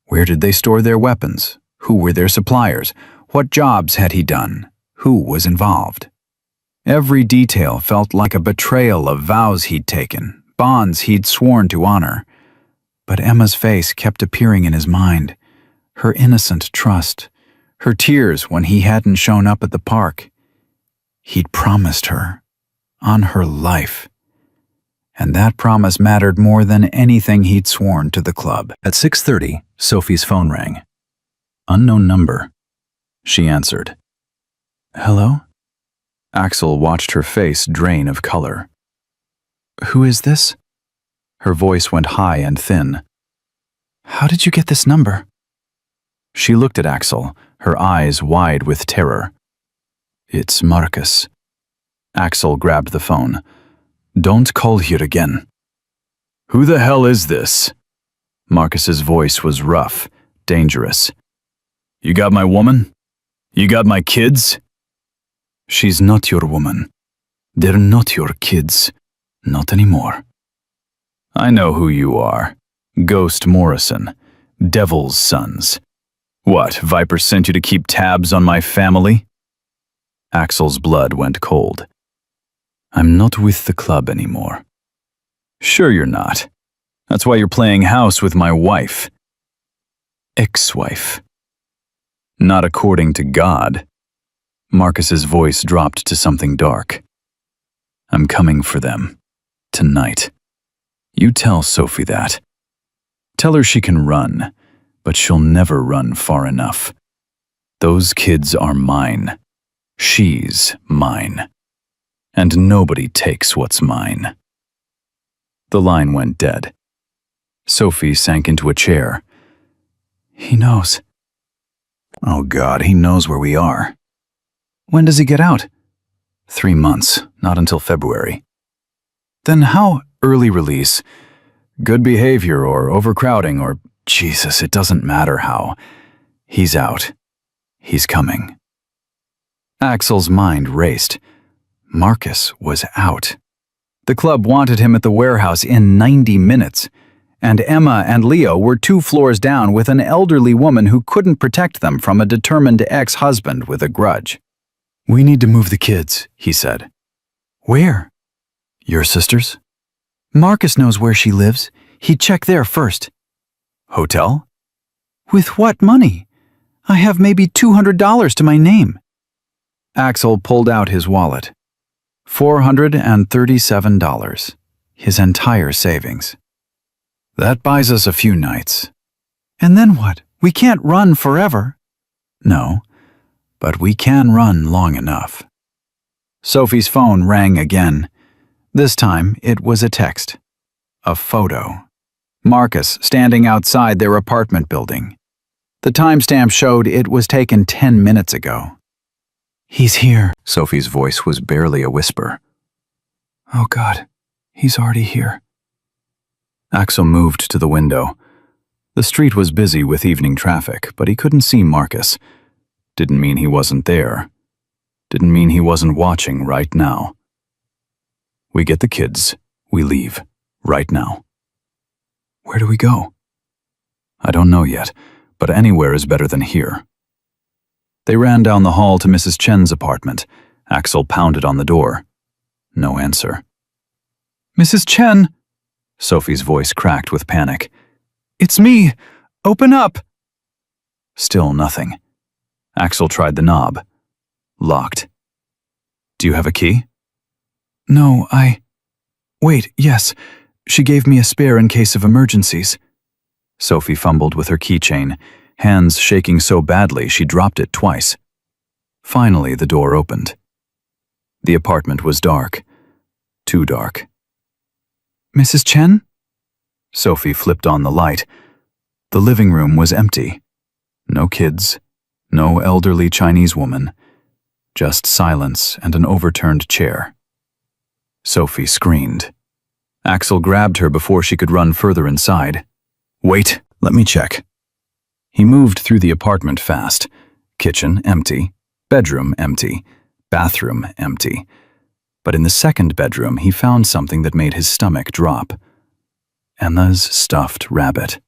A: Where did they store their weapons? Who were their suppliers? What jobs had he done? Who was involved? Every detail felt like a betrayal of vows he'd taken, bonds he'd sworn to honor. But Emma's face kept appearing in his mind. Her innocent trust. Her tears when he hadn't shown up at the park. He'd promised her. On her life. And that promise mattered more than anything he'd sworn to the club. At 6:30, Sophie's phone rang. Unknown number. She answered. Hello? Axel watched her face drain of color.
B: Who is this?
A: Her voice went high and thin.
B: How did you get this number?
A: She looked at Axel, her eyes wide with terror. It's Marcus. Axel grabbed the phone. Don't call here again. Who the hell is this? Marcus's voice was rough, dangerous. You got my woman? You got my kids? She's not your woman. They're not your kids. Not anymore. I know who you are. Ghost Morrison. Devil's Sons. What, Viper sent you to keep tabs on my family? Axel's blood went cold. I'm not with the club anymore. Sure you're not. That's why you're playing house with my wife. Ex-wife. Not according to God. Marcus's voice dropped to something dark. I'm coming for them. Tonight. You tell Sophie that. Tell her she can run, but she'll never run far enough. Those kids are mine. She's mine. And nobody takes what's mine. The line went dead. Sophie sank into a chair. He knows. Oh God, he knows where we are. When does he get out? 3 months, not until February. Then how early release? Good behavior or overcrowding or Jesus, it doesn't matter how. He's out. He's coming. Axel's mind raced. Marcus was out. The club wanted him at the warehouse in 90 minutes, and Emma and Leo were 2 floors down with an elderly woman who couldn't protect them from a determined ex-husband with a grudge. We need to move the kids, he said. Where? Your sister's? Marcus knows where she lives. He'd check there first. Hotel? With what money? I have maybe $200 to my name. Axel pulled out his wallet. $437. His entire savings. That buys us a few nights. And then what? We can't run forever. No, but we can run long enough. Sophie's phone rang again. This time it was a text. A photo. Marcus standing outside their apartment building. The timestamp showed it was taken 10 minutes ago. He's here. Sophie's voice was barely a whisper. Oh God, he's already here. Axel moved to the window. The street was busy with evening traffic, but he couldn't see Marcus. Didn't mean he wasn't there. Didn't mean he wasn't watching right now. We get the kids. We leave. Right now. Where do we go? I don't know yet, but anywhere is better than here. They ran down the hall to Mrs. Chen's apartment. Axel pounded on the door. No answer. Mrs. Chen! Sophie's voice cracked with panic. It's me! Open up! Still nothing. Axel tried the knob. Locked. Do you have a key? No, Wait, yes.
B: She gave me a spare in case of emergencies.
A: Sophie fumbled with her keychain, hands shaking so badly she dropped it twice. Finally, the door opened. The apartment was dark. Too dark.
B: Mrs. Chen?
A: Sophie flipped on the light. The living room was empty. No kids, no elderly Chinese woman, just silence and an overturned chair. Sophie screamed. Axel grabbed her before she could run further inside. Wait, let me check. He moved through the apartment fast. Kitchen empty, bedroom empty, bathroom empty. But in the second bedroom, he found something that made his stomach drop. Emma's stuffed rabbit.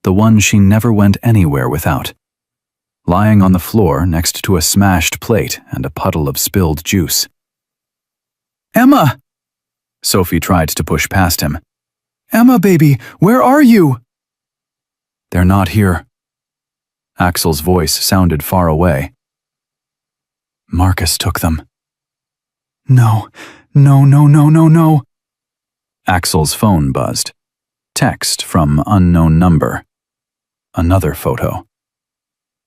A: The one she never went anywhere without. Lying on the floor next to a smashed plate and a puddle of spilled juice.
B: Emma!
A: Sophie tried to push past him.
B: Emma, baby, where are you?
A: They're not here. Axel's voice sounded far away.
B: Marcus took them. No, no, no, no, no, no.
A: Axel's phone buzzed. Text from unknown number. Another photo.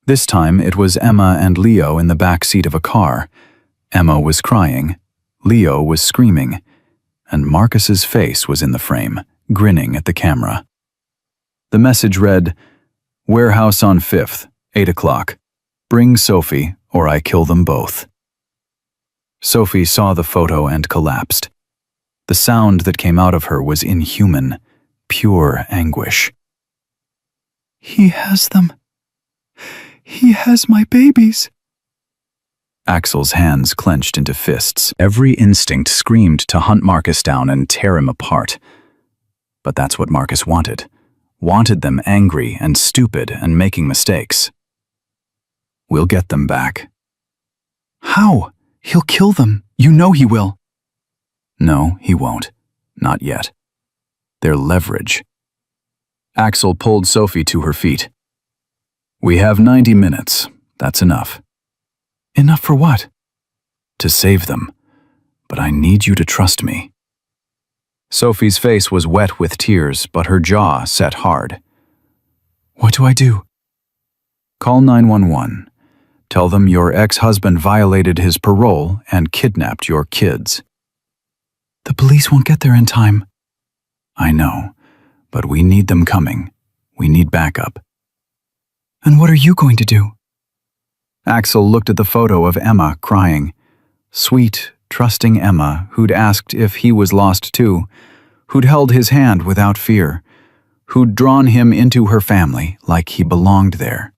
A: This time it was Emma and Leo in the back seat of a car. Emma was crying, Leo was screaming, and Marcus's face was in the frame, grinning at the camera. The message read, "Warehouse on 5th, 8 o'clock. Bring Sophie or I kill them both." Sophie saw the photo and collapsed. The sound that came out of her was inhuman, pure anguish.
B: He has them. He has my babies.
A: Axel's hands clenched into fists. Every instinct screamed to hunt Marcus down and tear him apart. But that's what Marcus wanted. Wanted them angry and stupid and making mistakes. We'll get them back.
B: How? He'll kill them. You know he will.
A: No, he won't. Not yet. They're leverage. Axel pulled Sophie to her feet. We have 90 minutes. That's enough.
B: Enough for what?
A: To save them. But I need you to trust me. Sophie's face was wet with tears, but her jaw set hard.
B: What do I do?
A: Call 911. Tell them your ex-husband violated his parole and kidnapped your kids.
B: The police won't get there in time.
A: I know, but we need them coming. We need backup.
B: And what are you going to do?
A: Axel looked at the photo of Emma crying. Sweet, trusting Emma, who'd asked if he was lost too, who'd held his hand without fear, who'd drawn him into her family like he belonged there.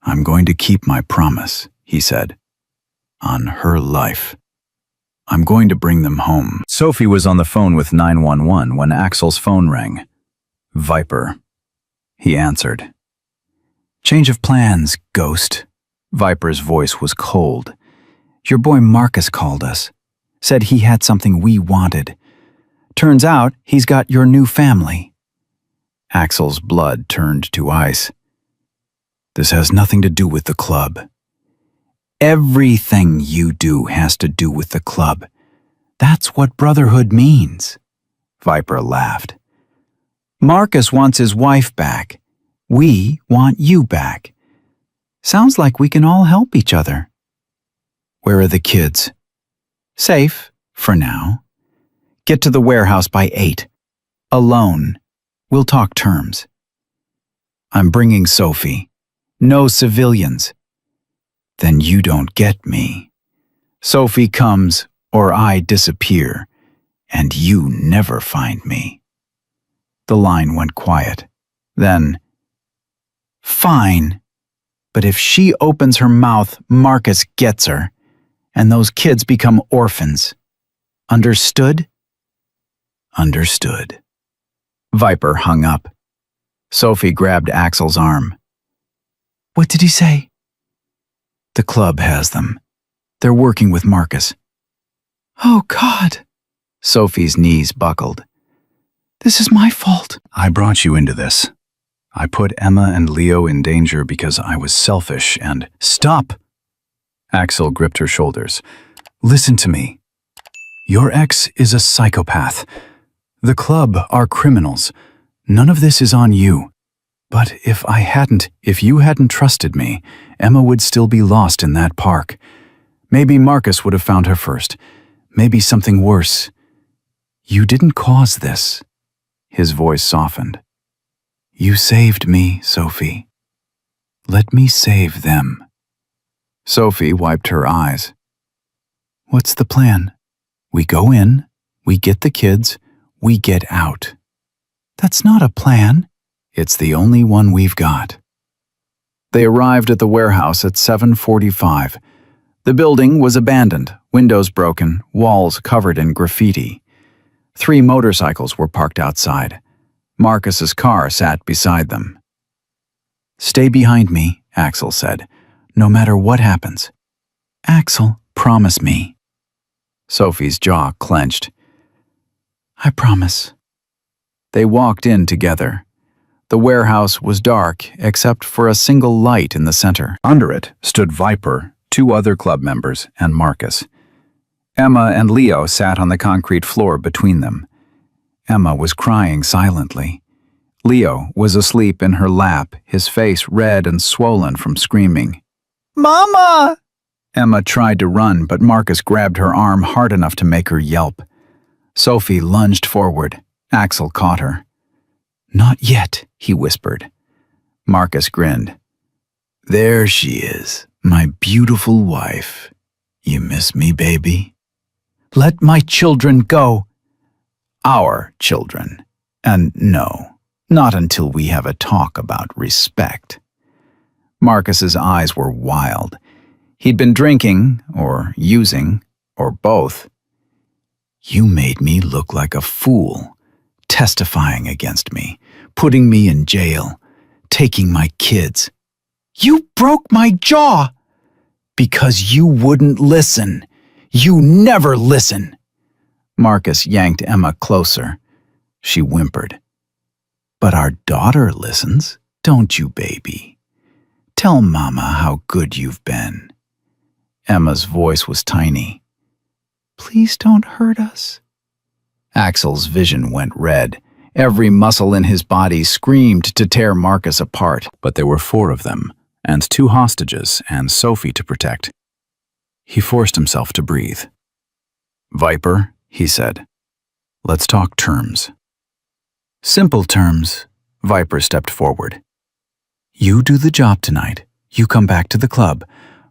A: I'm going to keep my promise, he said. On her life. I'm going to bring them home. Sophie was on the phone with 911 when Axel's phone rang. Viper. He answered. Change of plans, ghost. Viper's voice was cold. Your boy Marcus called us. Said he had something we wanted. Turns out he's got your new family. Axel's blood turned to ice. This has nothing to do with the club. Everything you do has to do with the club. That's what brotherhood means. Viper laughed. Marcus wants his wife back. We want you back. Sounds like we can all help each other. Where are the kids? Safe, for now. Get to the warehouse by 8. Alone. We'll talk terms. I'm bringing Sophie. No civilians. Then you don't get me. Sophie comes, or I disappear, and you never find me. The line went quiet. Then, fine, but if she opens her mouth, Marcus gets her, and those kids become orphans. Understood? Understood. Viper hung up. Sophie grabbed Axel's arm. What did he say? The club has them. They're working with Marcus. Oh, God. Sophie's knees buckled. This is my fault. I brought you into this. I put Emma and Leo in danger because I was selfish and— Stop! Axel gripped her shoulders. Listen to me. Your ex is a psychopath.
B: The club are criminals. None of this is on you. But if you hadn't trusted me, Emma would still be lost in that park. Maybe Marcus would have found her first. Maybe something worse. You didn't cause this. His voice softened. You saved me, Sophie. Let me save them. Sophie wiped her eyes. What's the plan? We go in, we get the kids, we get out. That's not a plan. It's the only one we've got. They arrived at the warehouse at 7:45. The building was abandoned, windows broken, walls covered in graffiti. 3 motorcycles were parked outside. Marcus's car sat beside them. Stay behind me, Axel said, no matter what happens. Axel, promise me. Sophie's jaw clenched. I promise. They walked in together. The warehouse was dark except for a single light in the center. Under it stood Viper, 2 other club members, and Marcus. Emma and Leo sat on the concrete floor between them. Emma was crying silently. Leo was asleep in her lap, his face red and swollen from screaming. Mama! Emma tried to run, but Marcus grabbed her arm hard enough to make her yelp. Sophie lunged forward. Axel caught her. Not yet, he whispered. Marcus grinned. There she is, my beautiful wife. You miss me, baby? Let my children go. Our children. And no, not until we have a talk about respect. Marcus's eyes were wild. He'd been drinking, or using, or both. You made me look like a fool, testifying against me, putting me in jail, taking my kids. You broke my jaw! Because you wouldn't listen. You never listen. Marcus yanked Emma closer. She whimpered. But our daughter listens, don't you, baby? Tell Mama how good you've been. Emma's voice was tiny. Please don't hurt us. Axel's vision went red. Every muscle in his body screamed to tear Marcus apart. But there were 4 of them, and 2 hostages and Sophie to protect. He forced himself to breathe. Viper, he said, let's talk terms. Simple terms. Viper stepped forward. You do the job tonight. You come back to the club.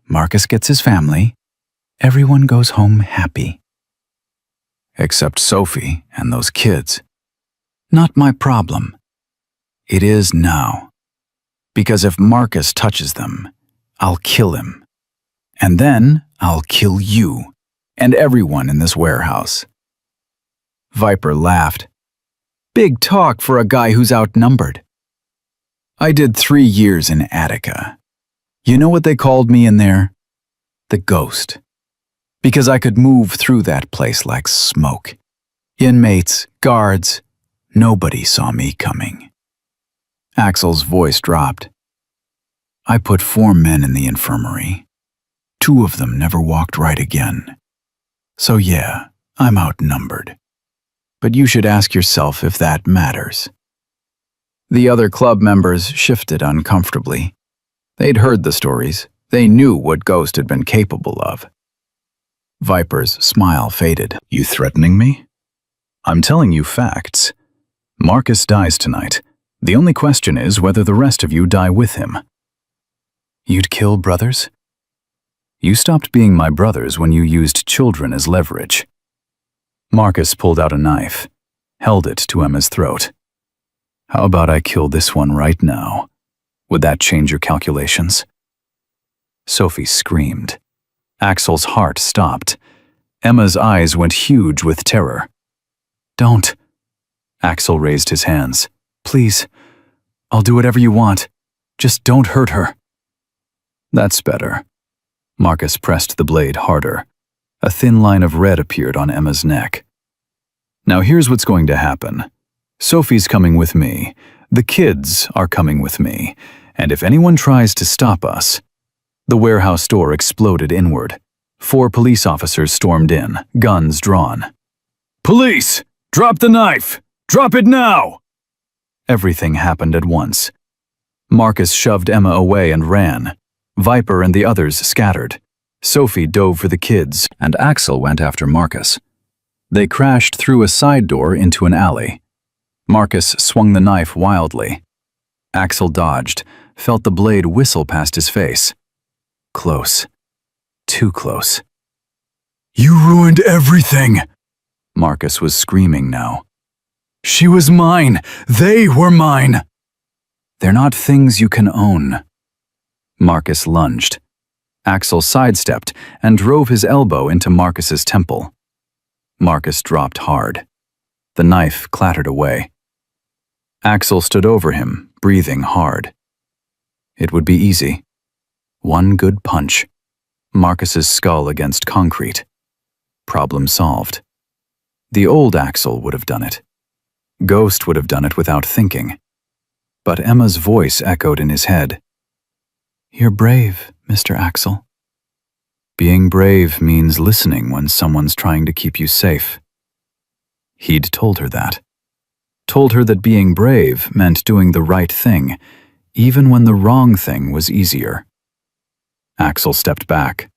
B: Marcus gets his family. Everyone goes home happy. Except Sophie and those kids. Not my problem. It is now. Because if Marcus touches them, I'll kill him. And then I'll kill you and everyone in this warehouse. Viper laughed. Big talk for a guy who's outnumbered. I did 3 years in Attica. You know what they called me in there? The Ghost. Because I could move through that place like smoke. Inmates, guards, nobody saw me coming. Axel's voice dropped. I put 4 men in the infirmary. 2 of them never walked right again. So yeah, I'm outnumbered. But you should ask yourself if that matters. The other club members shifted uncomfortably. They'd heard the stories. They knew what Ghost had been capable of. Viper's smile faded. You threatening me? I'm telling you facts. Marcus dies tonight. The only question is whether the rest of you die with him. You'd kill brothers? You stopped being my brothers when you used children as leverage. Marcus pulled out a knife, held it to Emma's throat. How about I kill this one right now? Would that change your calculations? Sophie screamed. Axel's heart stopped. Emma's eyes went huge with terror. Don't. Axel raised his hands. Please, I'll do whatever you want. Just don't hurt her. That's better. Marcus pressed the blade harder. A thin line of red appeared on Emma's neck. Now here's what's going to happen. Sophie's coming with me. The kids are coming with me. And if anyone tries to stop us... The warehouse door exploded inward. 4 police officers stormed in, guns drawn. Police!
A: Drop the knife! Drop it now! Everything happened at once. Marcus shoved Emma away and ran. Viper and the others scattered. Sophie dove for the kids, and Axel went after Marcus. They crashed through a side door into an alley. Marcus swung the knife wildly. Axel dodged, felt the blade whistle past his face. Close. Too close. You ruined everything! Marcus was screaming now. She was mine! They were mine! They're not things you can own. Marcus lunged. Axel sidestepped and drove his elbow into Marcus's temple. Marcus dropped hard. The knife clattered away. Axel stood over him, breathing hard. It would be easy. One good punch. Marcus's skull against concrete. Problem solved. The old Axel would have done it. Ghost would have done it without thinking. But Emma's voice echoed in his head. You're brave, Mr. Axel. Being brave means listening when someone's trying to keep you safe. He'd told her that. Told her that being brave meant doing the right thing, even when the wrong thing was easier. Axel stepped back.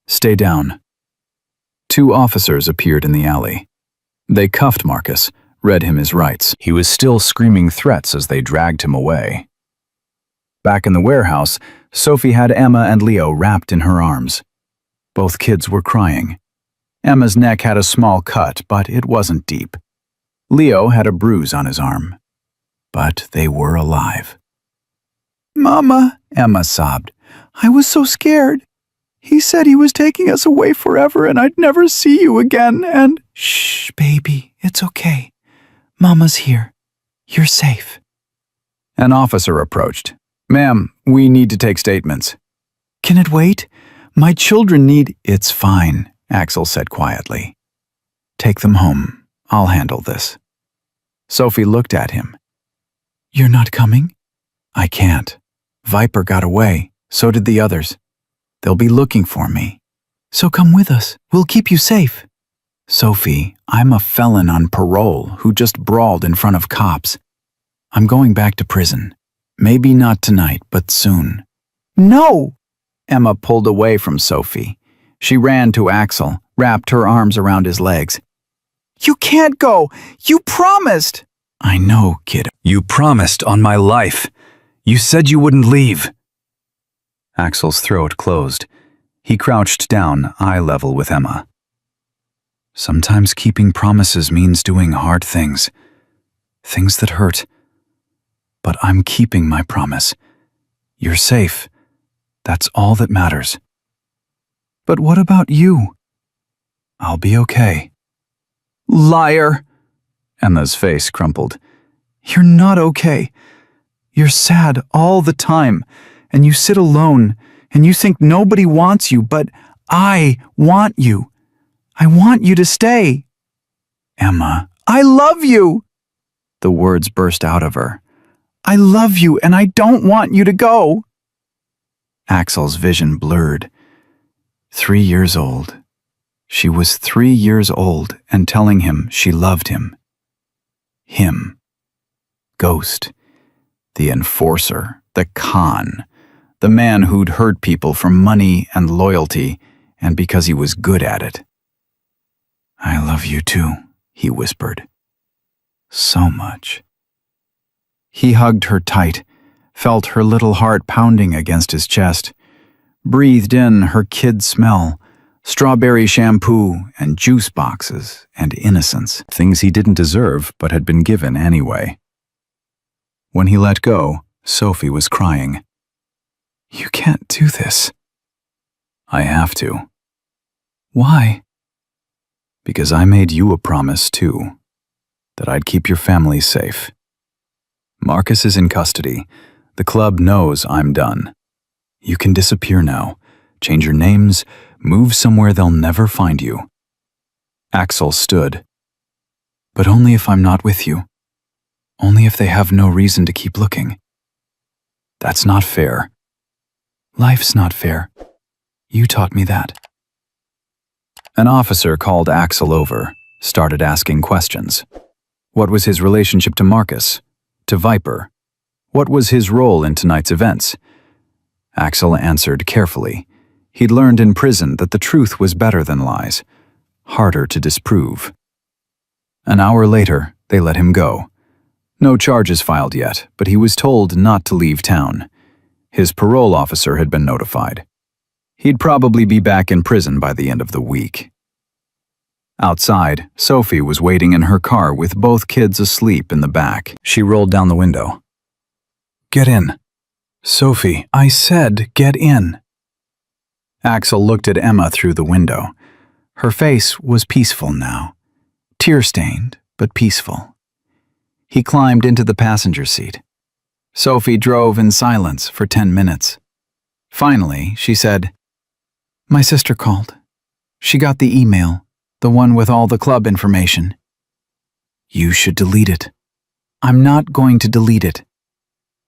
A: Stay down. 2 officers appeared in the alley. They cuffed Marcus, read him his rights. He was still screaming threats as they dragged him away. Back in the warehouse, Sophie had Emma and Leo wrapped in her arms. Both kids were crying. Emma's neck had a small cut, but it wasn't deep. Leo had a bruise on his arm. But they were alive. Mama, Emma sobbed. I was so scared. He said he was taking us away forever and I'd never see you again, and— Shh, baby, it's okay. Mama's here. You're safe. An officer approached. Ma'am, we need to take statements. Can it wait? My children need— It's fine, Axel said quietly. Take them home. I'll handle this. Sophie looked at him. You're not coming? I can't. Viper got away. So did the others. They'll be looking for me. So come with us. We'll keep you safe. Sophie, I'm a felon on parole who just brawled in front of cops. I'm going back to prison. Maybe not tonight, but soon. No! Emma pulled away from Sophie. She ran to Axel, wrapped her arms around his legs. You can't go! You promised! I know, kid. You promised on my life. You said you wouldn't leave. Axel's throat closed. He crouched down, eye level with Emma. Sometimes keeping promises means doing hard things. Things that hurt. But I'm keeping my promise. You're safe. That's all that matters. But what about you? I'll be okay. Liar! Emma's face crumpled. You're not okay. You're sad all the time, and you sit alone, and you think nobody wants you, but I want you. I want you to stay. Emma, I love you! The words burst out of her. I love you, and I don't want you to go. Axel's vision blurred. 3 years old. She was 3 years old and telling him she loved him. Him. Ghost. The enforcer. The con. The man who'd hurt people for money and loyalty, and because he was good at it. I love you too, he whispered. So much. He hugged her tight, felt her little heart pounding against his chest, breathed in her kid smell, strawberry shampoo and juice boxes and innocence, things he didn't deserve but had been given anyway. When he let go, Sophie was crying. You can't do this. I have to. Why? Because I made you a promise too, that I'd keep your family safe. Marcus is in custody. The club knows I'm done. You can disappear now, change your names, move somewhere they'll never find you. Axel stood. But only if I'm not with you. Only if they have no reason to keep looking. That's not fair. Life's not fair. You taught me that. An officer called Axel over, started asking questions. What was his relationship to Marcus? To Viper? What was his role in tonight's events? Axel answered carefully. He'd learned in prison that the truth was better than lies, harder to disprove. An hour later, they let him go. No charges filed yet, but he was told not to leave town. His parole officer had been notified. He'd probably be back in prison by the end of the week. Outside, Sophie was waiting in her car with both kids asleep in the back. She rolled down the window.
B: Get in. Sophie, I said get in.
A: Axel looked at Emma through the window.
B: Her face was peaceful now. Tear-stained, but peaceful. He climbed into the passenger seat. Sophie drove in silence for 10 minutes. Finally, she said, "My sister called. She got the email. The one with all the club information. You should delete it." "I'm not going to delete it.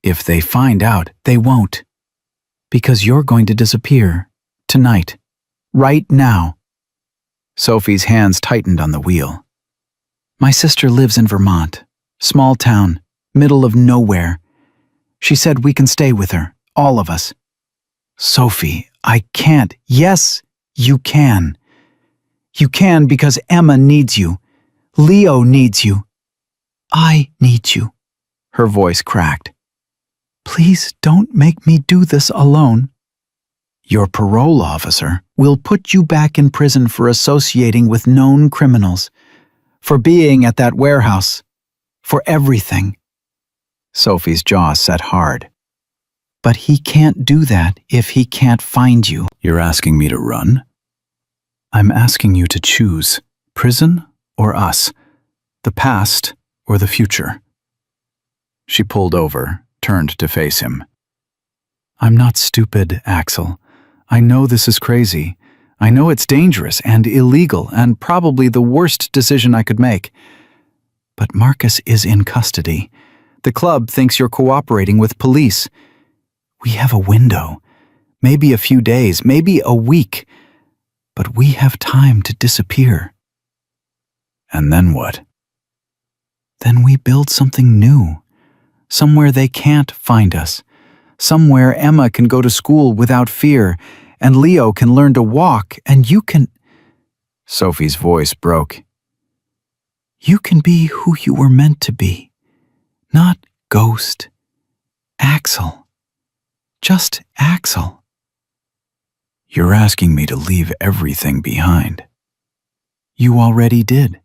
B: If they find out, they won't. Because you're going to disappear. Tonight. Right now." Sophie's hands tightened on the wheel. "My sister lives in Vermont. Small town. Middle of nowhere. She said we can stay with her. All of us." "Sophie, I can't." "Yes, you can. You can because Emma needs you. Leo needs you. I need you." Her voice cracked. "Please don't make me do this alone. Your parole officer will put you back in prison for associating with known criminals, for being at that warehouse, for everything." Sophie's jaw set hard. "But he can't do that if he can't find you."
A: "You're asking me to run?"
B: "I'm asking you to choose prison or us, the past or the future." She pulled over, turned to face him. "I'm not stupid, Axel. I know this is crazy. I know it's dangerous and illegal and probably the worst decision I could make. But Marcus is in custody. The club thinks you're cooperating with police. We have a window, maybe a few days, maybe a week. But we have time to disappear."
A: "And then what?"
B: "Then we build something new. Somewhere they can't find us. Somewhere Emma can go to school without fear, and Leo can learn to walk, and you can—" Sophie's voice broke. "You can be who you were meant to be. Not Ghost. Axel. Just Axel."
A: "You're asking me to leave everything behind."
B: "You already did.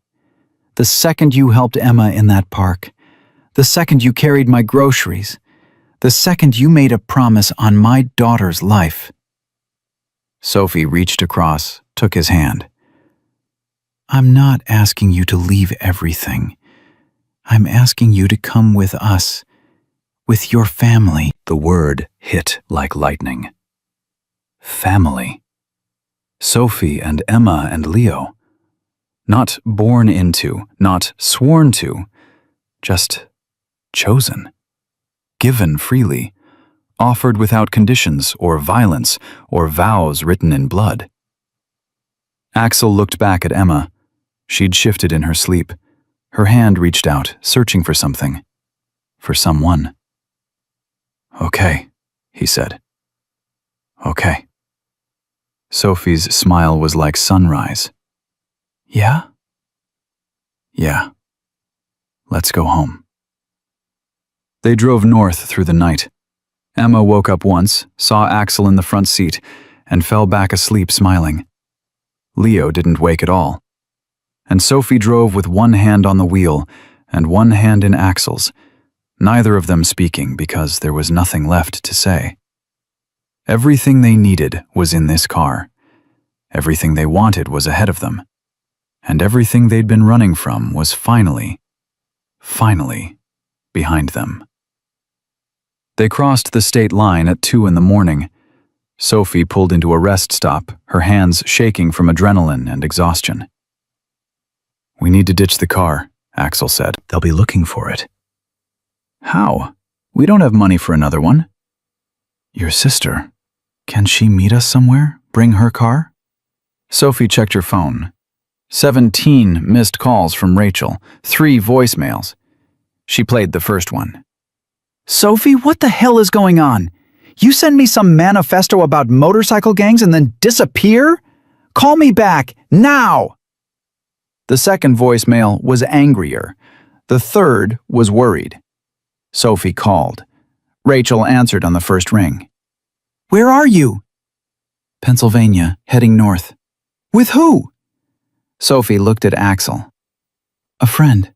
B: The second you helped Emma in that park, the second you carried my groceries, the second you made a promise on my daughter's life." Sophie reached across, took his hand. "I'm not asking you to leave everything. I'm asking you to come with us, with your family."
A: The word hit like lightning. Family. Sophie and Emma and Leo. Not born into, not sworn to, just chosen. Given freely, offered without conditions or violence or vows written in blood. Axel looked back at Emma. She'd shifted in her sleep. Her hand reached out, searching for something. For someone. "Okay," he said. "Okay." Sophie's smile was like sunrise.
B: "Yeah?"
A: "Yeah. Let's go home." They drove north through the night. Emma woke up once, saw Axel in the front seat, and fell back asleep smiling. Leo didn't wake at all. And Sophie drove with one hand on the wheel and one hand in Axel's, neither of them speaking because there was nothing left to say. Everything they needed was in this car. Everything they wanted was ahead of them. And everything they'd been running from was finally behind them. They crossed the state line at 2 a.m. Sophie pulled into a rest stop, her hands shaking from adrenaline and exhaustion. "We need to ditch the car," Axel said. "They'll be looking for it." "How? We don't have money for another one."
B: "Your sister. Can she meet us somewhere? Bring her car?"
A: Sophie checked her phone.
B: 17 missed calls from Rachel, 3 voicemails. She played the first one.
C: Sophie, what the hell is going on? You send me some manifesto about motorcycle gangs and then disappear? Call me back, now!
B: The second voicemail was angrier. The third was worried. Sophie called. Rachel answered on the first ring.
C: Where are you?
B: Pennsylvania, heading north.
C: With who?
B: Sophie looked at Axel.
C: A friend.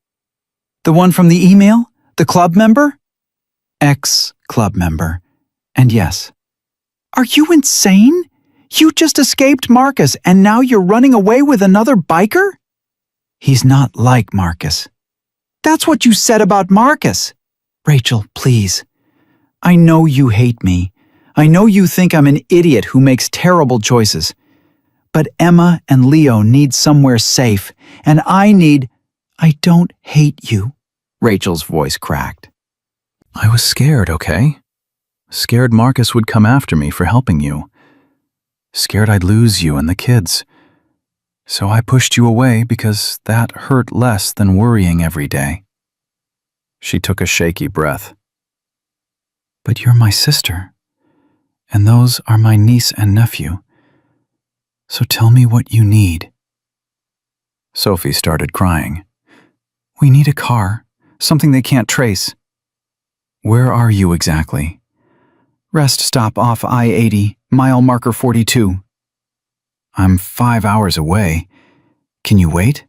C: The one from the email? The club member?
B: Ex-club member. And yes.
C: Are you insane? You just escaped Marcus and now you're running away with another biker?
B: He's not like Marcus.
C: That's what you said about Marcus.
B: Rachel, please. I know you hate me. I know you think I'm an idiot who makes terrible choices. But Emma and Leo need somewhere safe, and I don't hate you. Rachel's voice cracked. I was scared, okay? Scared Marcus would come after me for helping you. Scared I'd lose you and the kids. So I pushed you away because that hurt less than worrying every day. She took a shaky breath. But you're my sister, and those are my niece and nephew. So tell me what you need. Sophie started crying. We need a car, something they can't trace. Where are you exactly? Rest stop off I-80, mile marker 42. I'm 5 hours away. Can you wait?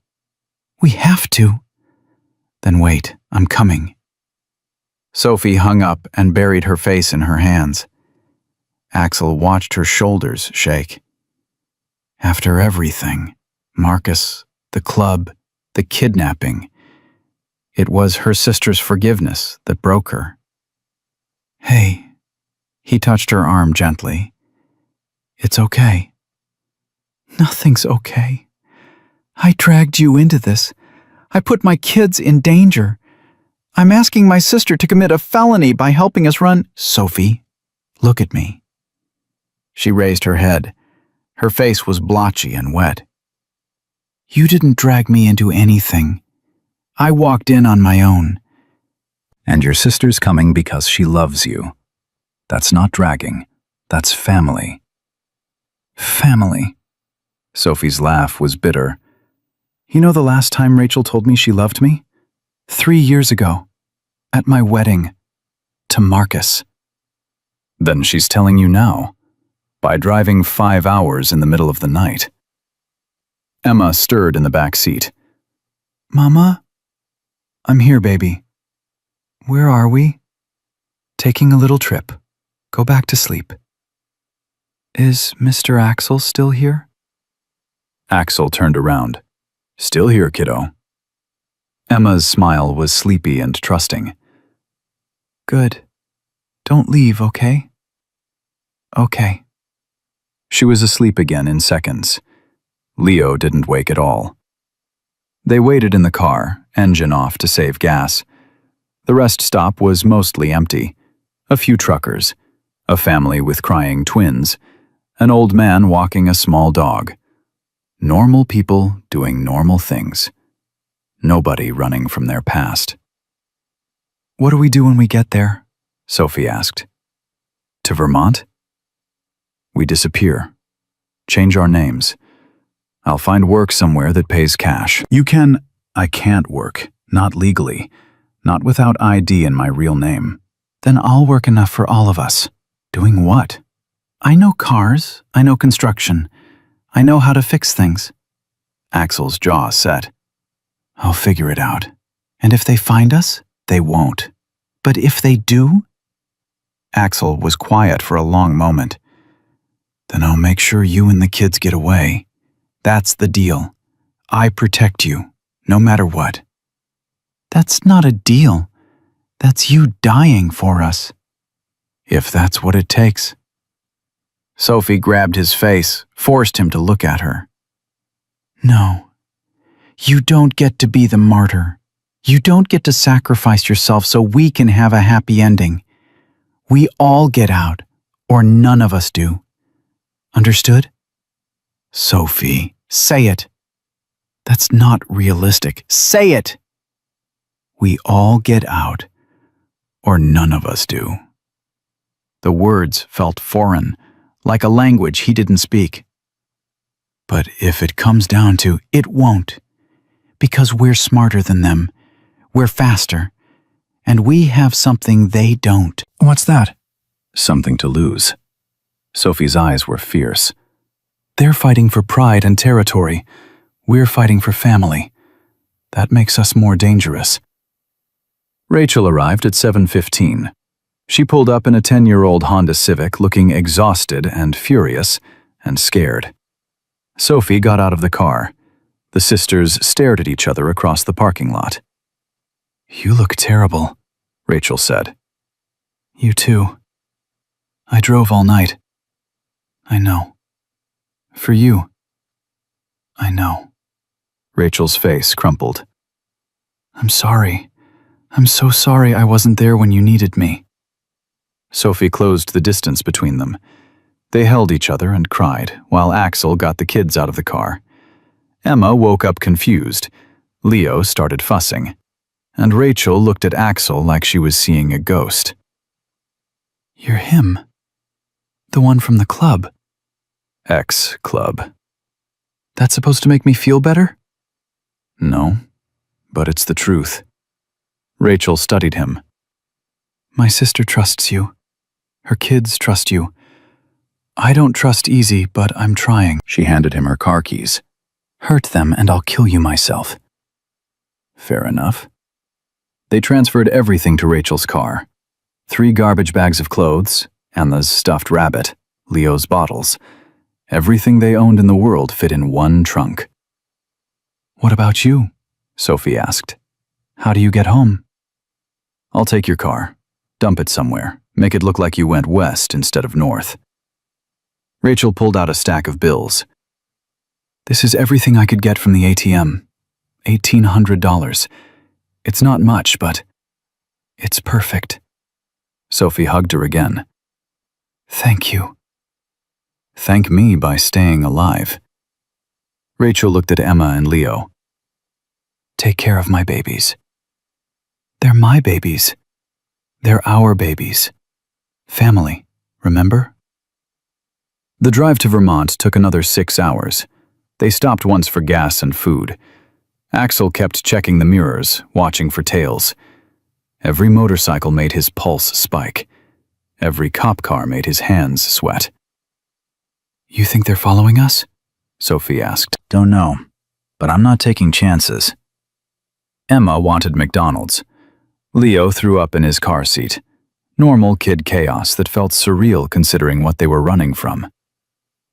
B: We have to. Then wait, I'm coming. Sophie hung up and buried her face in her hands. Axel watched her shoulders shake. After everything, Marcus, the club, the kidnapping, it was her sister's forgiveness that broke her. Hey, he touched her arm gently. It's okay. Nothing's okay. I dragged you into this. I put my kids in danger. I'm asking my sister to commit a felony by helping us run. Sophie, look at me. She raised her head. Her face was blotchy and wet. You didn't drag me into anything. I walked in on my own. And your sister's coming because she loves you. That's not dragging. That's family. Family. Sophie's laugh was bitter. You know the last time Rachel told me she loved me? 3 years ago. At my wedding. To Marcus. Then she's telling you now. By driving 5 hours in the middle of the night. Emma stirred in the back seat. Mama? I'm here, baby. Where are we? Taking a little trip. Go back to sleep. Is Mr. Axel still here? Axel turned around. Still here, kiddo. Emma's smile was sleepy and trusting. Good. Don't leave, okay? Okay. She was asleep again in seconds. Leo didn't wake at all. They waited in the car, engine off to save gas. The rest stop was mostly empty. A few truckers, a family with crying twins, an old man walking a small dog. Normal people doing normal things. Nobody running from their past. What do we do when we get there? Sophie asked. To Vermont? We disappear. Change our names. I'll find work somewhere that pays cash. I can't work. Not legally. Not without ID and my real name. Then I'll work enough for all of us. Doing what? I know cars. I know construction. I know how to fix things. Axel's jaw set. I'll figure it out. And if they find us, they won't. But if they do? Axel was quiet for a long moment. Then I'll make sure you and the kids get away. That's the deal. I protect you, no matter what. That's not a deal. That's you dying for us. If that's what it takes. Sophie grabbed his face, forced him to look at her. No. You don't get to be the martyr. You don't get to sacrifice yourself so we can have a happy ending. We all get out, or none of us do. Understood? Sophie, say it. That's not realistic. Say it! We all get out, or none of us do. The words felt foreign, like a language he didn't speak. But if it comes down to it won't, because we're smarter than them, we're faster, and we have something they don't.
C: What's that?
B: Something to lose. Sophie's eyes were fierce. They're fighting for pride and territory. We're fighting for family. That makes us more dangerous. Rachel arrived at 7:15. She pulled up in a 10-year-old Honda Civic looking exhausted and furious and scared. Sophie got out of the car. The sisters stared at each other across the parking lot. "You look terrible," Rachel said. "You too. I drove all night." "I know. For you." "I know." Rachel's face crumpled. "I'm sorry. I'm so sorry I wasn't there when you needed me." Sophie closed the distance between them. They held each other and cried while Axel got the kids out of the car. Emma woke up confused. Leo started fussing. And Rachel looked at Axel like she was seeing a ghost. "You're him. The one from the club." "Ex-club. That's supposed to make me feel better?" "No, but it's the truth." Rachel studied him. "My sister trusts you. Her kids trust you. I don't trust Easy, but I'm trying." She handed him her car keys. "Hurt them and I'll kill you myself." Fair enough. They transferred everything to Rachel's car. 3 garbage bags of clothes, Emma's stuffed rabbit, Leo's bottles. Everything they owned in the world fit in one trunk. "What about you?" Sophie asked. "How do you get home?" "I'll take your car. Dump it somewhere. Make it look like you went west instead of north." Rachel pulled out a stack of bills. "This is everything I could get from the ATM. $1,800. It's not much, but it's perfect." Sophie hugged her again. "Thank you." "Thank me by staying alive." Rachel looked at Emma and Leo. "Take care of my babies." "They're my babies. They're our babies. Family, remember?" The drive to Vermont took another 6 hours. They stopped once for gas and food. Axel kept checking the mirrors, watching for tails. Every motorcycle made his pulse spike. Every cop car made his hands sweat. "You think they're following us?" Sophie asked. "Don't know, but I'm not taking chances." Emma wanted McDonald's. Leo threw up in his car seat. Normal kid chaos that felt surreal considering what they were running from.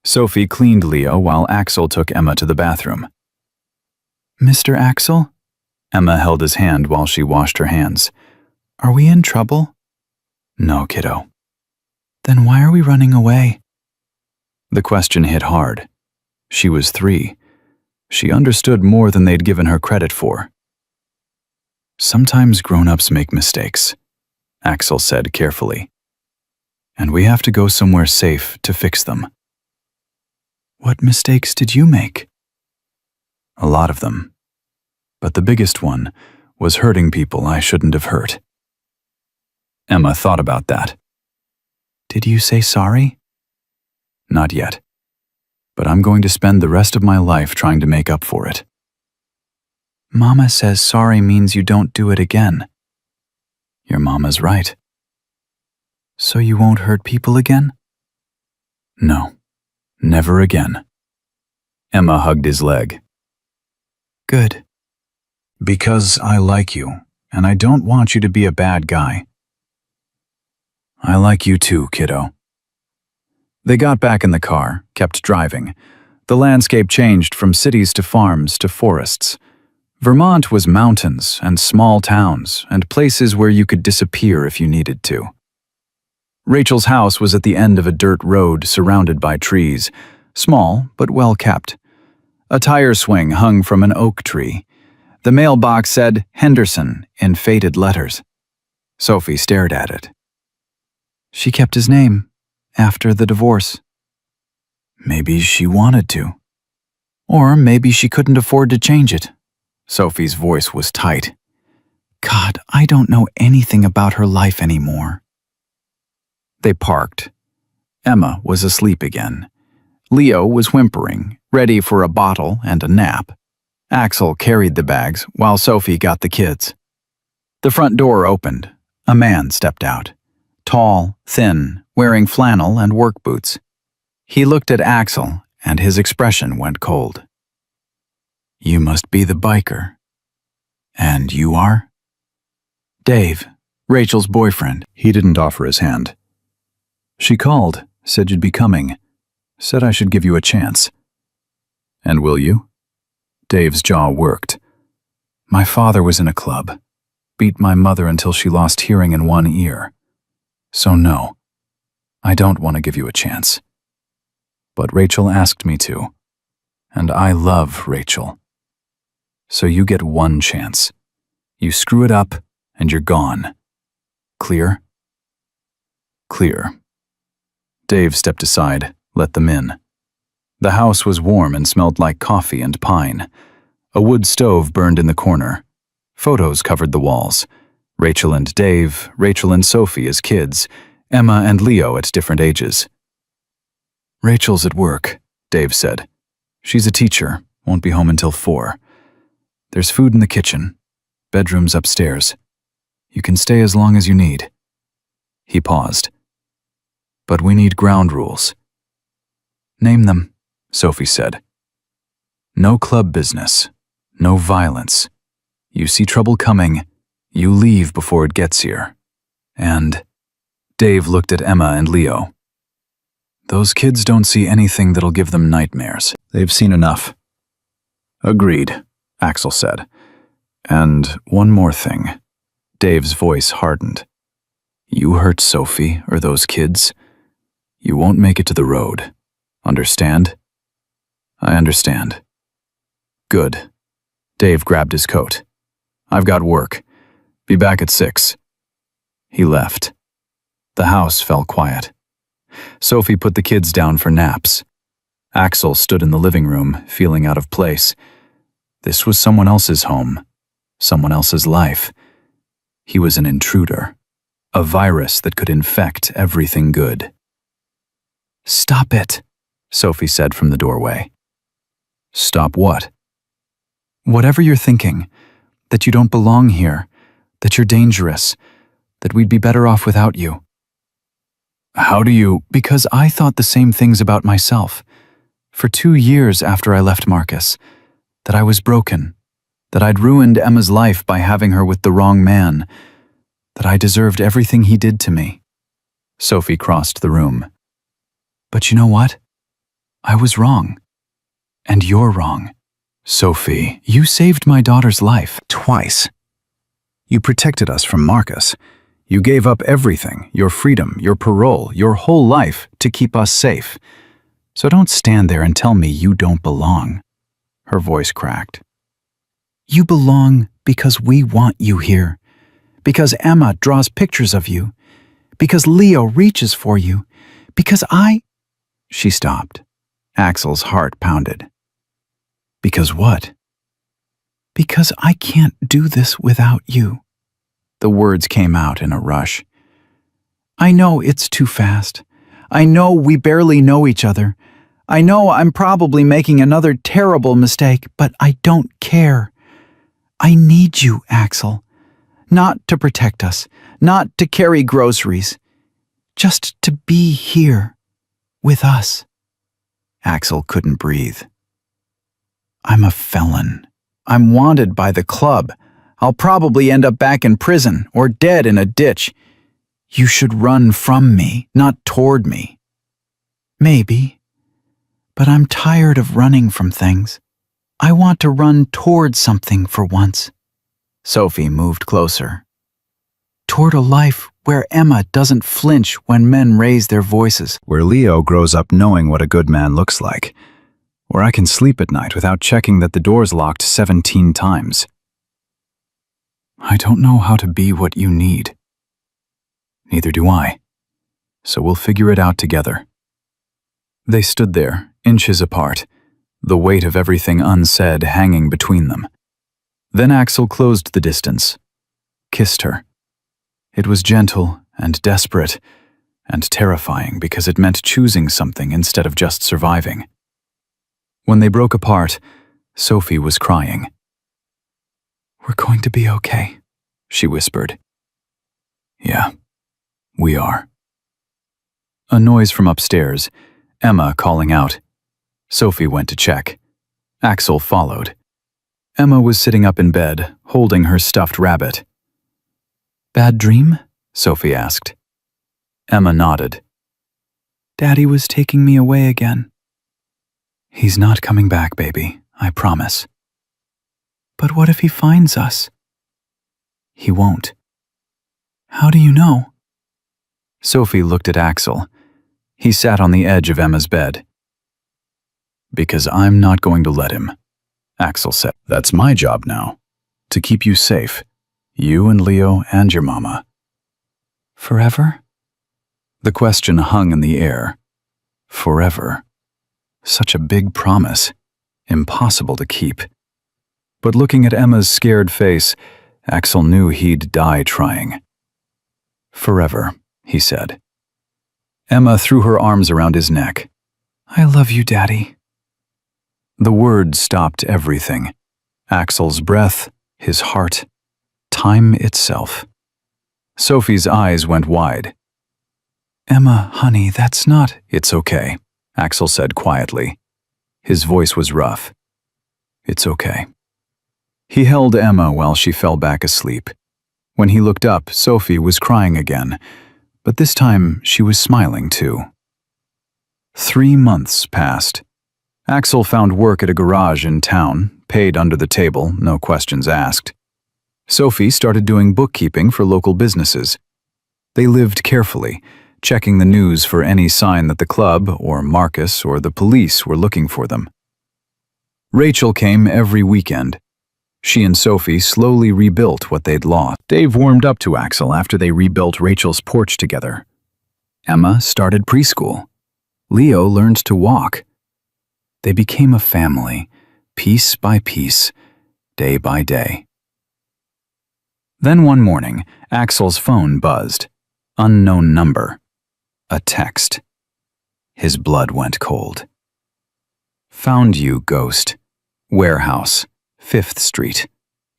B: Sophie cleaned Leo while Axel took Emma to the bathroom. "Mr. Axel?" Emma held his hand while she washed her hands. "Are we in trouble?" "No, kiddo." "Then why are we running away?" The question hit hard. She was 3. She understood more than they'd given her credit for. "Sometimes grown-ups make mistakes," Axel said carefully. "And we have to go somewhere safe to fix them." "What mistakes did you make?" "A lot of them. But the biggest one was hurting people I shouldn't have hurt." Emma thought about that. "Did you say sorry?" "Not yet. But I'm going to spend the rest of my life trying to make up for it." "Mama says sorry means you don't do it again." "Your mama's right." "So you won't hurt people again?" "No, never again." Emma hugged his leg. "Good." "Because I like you, and I don't want you to be a bad guy." "I like you too, kiddo." They got back in the car, kept driving. The landscape changed from cities to farms to forests. Vermont was mountains and small towns and places where you could disappear if you needed to. Rachel's house was at the end of a dirt road surrounded by trees, small but well kept. A tire swing hung from an oak tree. The mailbox said Henderson in faded letters. Sophie stared at it. She kept his name after the divorce. Maybe she wanted to. Or maybe she couldn't afford to change it. Sophie's voice was tight. God, I don't know anything about her life anymore. They parked. Emma was asleep again. Leo was whimpering, ready for a bottle and a nap. Axel carried the bags while Sophie got the kids. The front door opened. A man stepped out. Tall, thin, wearing flannel and work boots. He looked at Axel, and his expression went cold. You must be the biker. And you are? Dave, Rachel's boyfriend. He didn't offer his hand. She called, said you'd be coming, said I should give you a chance. And will you? Dave's jaw worked. My father was in a club, beat my mother until she lost hearing in one ear. So no, I don't want to give you a chance. But Rachel asked me to, and I love Rachel. So you get one chance. You screw it up, and you're gone. Clear? Clear. Dave stepped aside, let them in. The house was warm and smelled like coffee and pine. A wood stove burned in the corner. Photos covered the walls. Rachel and Dave, Rachel and Sophie as kids, Emma and Leo at different ages. Rachel's at work, Dave said. She's a teacher, won't be home until 4. There's food in the kitchen. Bedroom's upstairs. You can stay as long as you need. He paused. But we need ground rules. Name them, Sophie said. No club business. No violence. You see trouble coming, you leave before it gets here. And Dave looked at Emma and Leo. Those kids don't see anything that'll give them nightmares. They've seen enough. Agreed, Axel said. And one more thing. Dave's voice hardened. You hurt Sophie or those kids, you won't make it to the road. Understand? I understand. Good. Dave grabbed his coat. I've got work. Be back at 6. He left. The house fell quiet. Sophie put the kids down for naps. Axel stood in the living room, feeling out of place. This was someone else's home, someone else's life. He was an intruder, a virus that could infect everything good. Stop it, Sophie said from the doorway. Stop what? Whatever you're thinking, that you don't belong here, that you're dangerous, that we'd be better off without you. How do you? Because I thought the same things about myself. For 2 years after I left Marcus, that I was broken, that I'd ruined Emma's life by having her with the wrong man, that I deserved everything he did to me. Sophie crossed the room. But you know what? I was wrong. And you're wrong. Sophie, you saved my daughter's life. Twice. You protected us from Marcus. You gave up everything, your freedom, your parole, your whole life to keep us safe. So don't stand there and tell me you don't belong. Her voice cracked. You belong because we want you here. Because Emma draws pictures of you. Because Leo reaches for you. Because I... She stopped. Axel's heart pounded. Because what? Because I can't do this without you. The words came out in a rush. I know it's too fast. I know we barely know each other. I know I'm probably making another terrible mistake, but I don't care. I need you, Axel. Not to protect us, not to carry groceries. Just to be here, with us. Axel couldn't breathe. I'm a felon. I'm wanted by the club. I'll probably end up back in prison or dead in a ditch. You should run from me, not toward me. Maybe. But I'm tired of running from things. I want to run toward something for once. Sophie moved closer. Toward a life where Emma doesn't flinch when men raise their voices. Where Leo grows up knowing what a good man looks like. Where I can sleep at night without checking that the door's locked 17 times. I don't know how to be what you need. Neither do I. So we'll figure it out together. They stood there, inches apart. the weight of everything unsaid hanging between them. Then Axel closed the distance, kissed her. It was gentle and desperate and terrifying because it meant choosing something instead of just surviving. When they broke apart, Sophie was crying. "We're going to be okay," she whispered. "Yeah, we are." A noise from upstairs, Emma calling out. Sophie went to check. Axel followed. Emma was sitting up in bed, holding her stuffed rabbit. "Bad dream?" Sophie asked. Emma nodded. "Daddy was taking me away again." "He's not coming back, baby, I promise." "But what if he finds us?" "He won't." "How do you know?" Sophie looked at Axel. He sat on the edge of Emma's bed. "Because I'm not going to let him," Axel said. "That's my job now, to keep you safe, you and Leo and your mama." "Forever?" The question hung in the air. Forever. Such a big promise, impossible to keep. But looking at Emma's scared face, Axel knew he'd die trying. "Forever," he said. Emma threw her arms around his neck. "I love you, Daddy." The word stopped everything. Axel's breath, his heart, time itself. Sophie's eyes went wide. "Emma, honey, that's not—" "It's okay," Axel said quietly. His voice was rough. "It's okay." He held Emma while she fell back asleep. When he looked up, Sophie was crying again, but this time she was smiling too. 3 months passed. Axel found work at a garage in town, paid under the table, no questions asked. Sophie started doing bookkeeping for local businesses. They lived carefully, checking the news for any sign that the club, or Marcus, or the police were looking for them. Rachel came every weekend. She and Sophie slowly rebuilt what they'd lost. Dave warmed up to Axel after they rebuilt Rachel's porch together. Emma started preschool. Leo learned to walk. They became a family, piece by piece, day by day. Then one morning, Axel's phone buzzed. Unknown number. A text. His blood went cold. "Found you, ghost. Warehouse, 5th Street.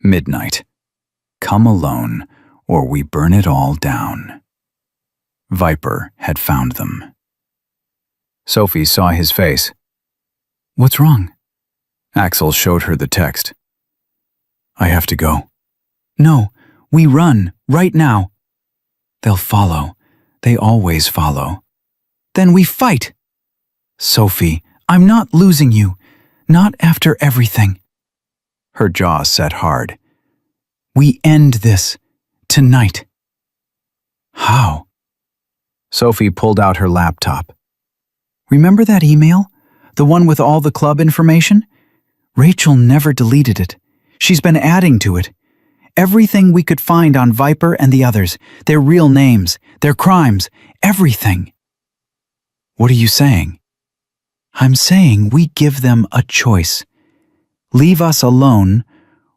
B: Midnight. Come alone, or we burn it all down." Viper had found them. Sophie saw his face. "What's wrong?" Axel showed her the text. "I have to go." "No, we run, right now." "They'll follow. They always follow." "Then we fight." "Sophie, I'm not losing you. Not after everything." Her jaw set hard. "We end this. Tonight." "How?" Sophie pulled out her laptop. "Remember that email? The one with all the club information? Rachel never deleted it. She's been adding to it. Everything we could find on Viper and the others, their real names, their crimes, everything." "What are you saying?" "I'm saying we give them a choice. Leave us alone,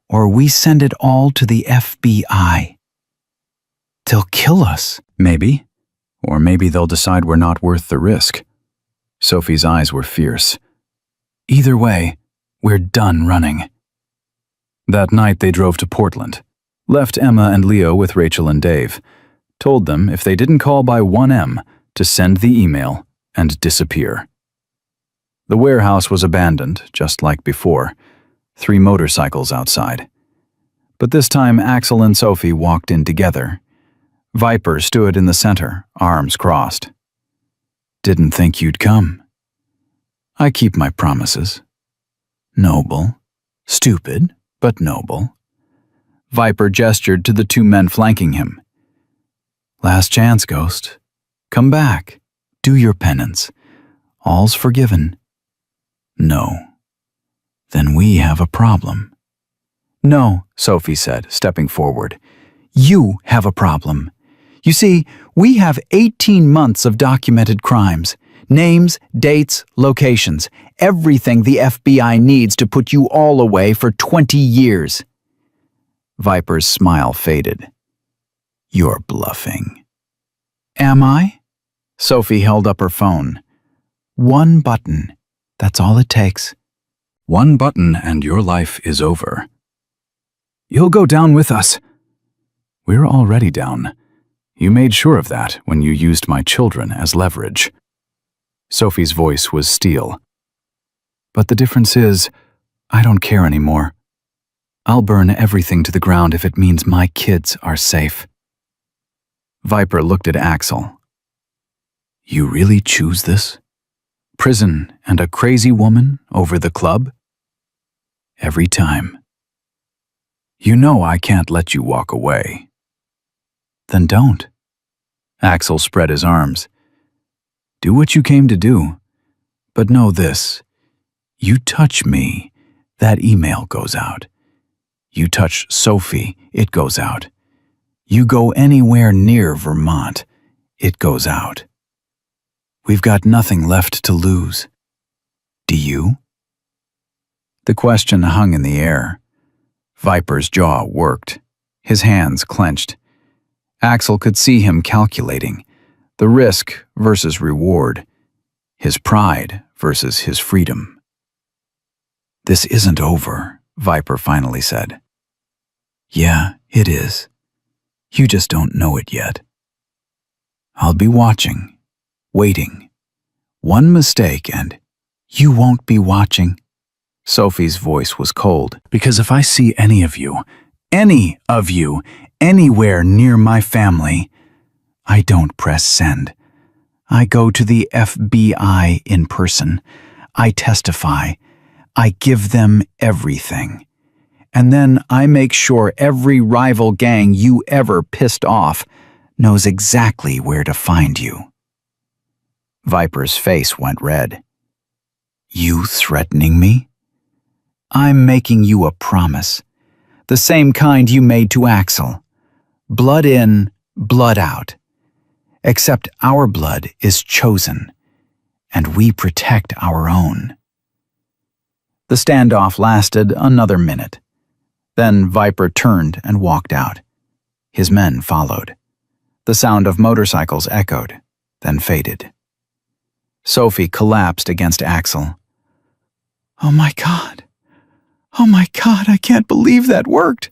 B: or we send it all to the FBI. They'll kill us." "Maybe. Or maybe they'll decide we're not worth the risk." Sophie's eyes were fierce. "Either way, we're done running." That night they drove to Portland, left Emma and Leo with Rachel and Dave, told them if they didn't call by 1 a.m. to send the email and disappear. The warehouse was abandoned, just like before, 3 motorcycles outside. But this time Axel and Sophie walked in together. Viper stood in the center, arms crossed. "Didn't think you'd come." "I keep my promises." "Noble. Stupid, but noble." Viper gestured to the 2 men flanking him. "Last chance, Ghost. Come back. Do your penance. All's forgiven." "No." "Then we have a problem." "No," Sophie said, stepping forward. "You have a problem. You see, we have 18 months of documented crimes.
C: Names, dates, locations, everything the FBI needs to put you all away for 20 years. Viper's smile faded. You're bluffing. Am I? Sophie held up her phone. One button. That's all it takes.
B: One button and your life is over. You'll go down with us. We're already down. You made sure of that when you used my children as leverage. Sophie's voice was steel. But the difference is, I don't care anymore. I'll burn everything to the ground if it means my kids are safe. Viper looked at Axel. You really choose this? Prison and a crazy woman over the club? Every time. You know I can't let you walk away. Then don't. Axel spread his arms. Do what you came to do. But know this. You touch me, that email goes out. You touch Sophie, it goes out. You go anywhere near Vermont, it goes out. We've got nothing left to lose. Do you? The question hung in the air. Viper's jaw worked. His hands clenched. Axel could see him calculating. The risk versus reward. His pride versus his freedom. This isn't over, Viper finally said. Yeah, it is. You just don't know it yet. I'll be watching, waiting. One mistake and you won't be watching. Sophie's voice was cold. Because if I see any of you, anywhere near my family, I don't press send. I go to the FBI in person. I testify. I give them everything. And then I make sure every rival gang you ever pissed off knows exactly where to find you. Viper's face went red. You threatening me? I'm making you a promise. The same kind you made to Axel. Blood in, blood out. Except our blood is chosen, and we protect our own. The standoff lasted another minute. Then Viper turned and walked out. His men followed. The sound of motorcycles echoed, then faded. Sophie collapsed against Axel. Oh my God, I can't believe that worked.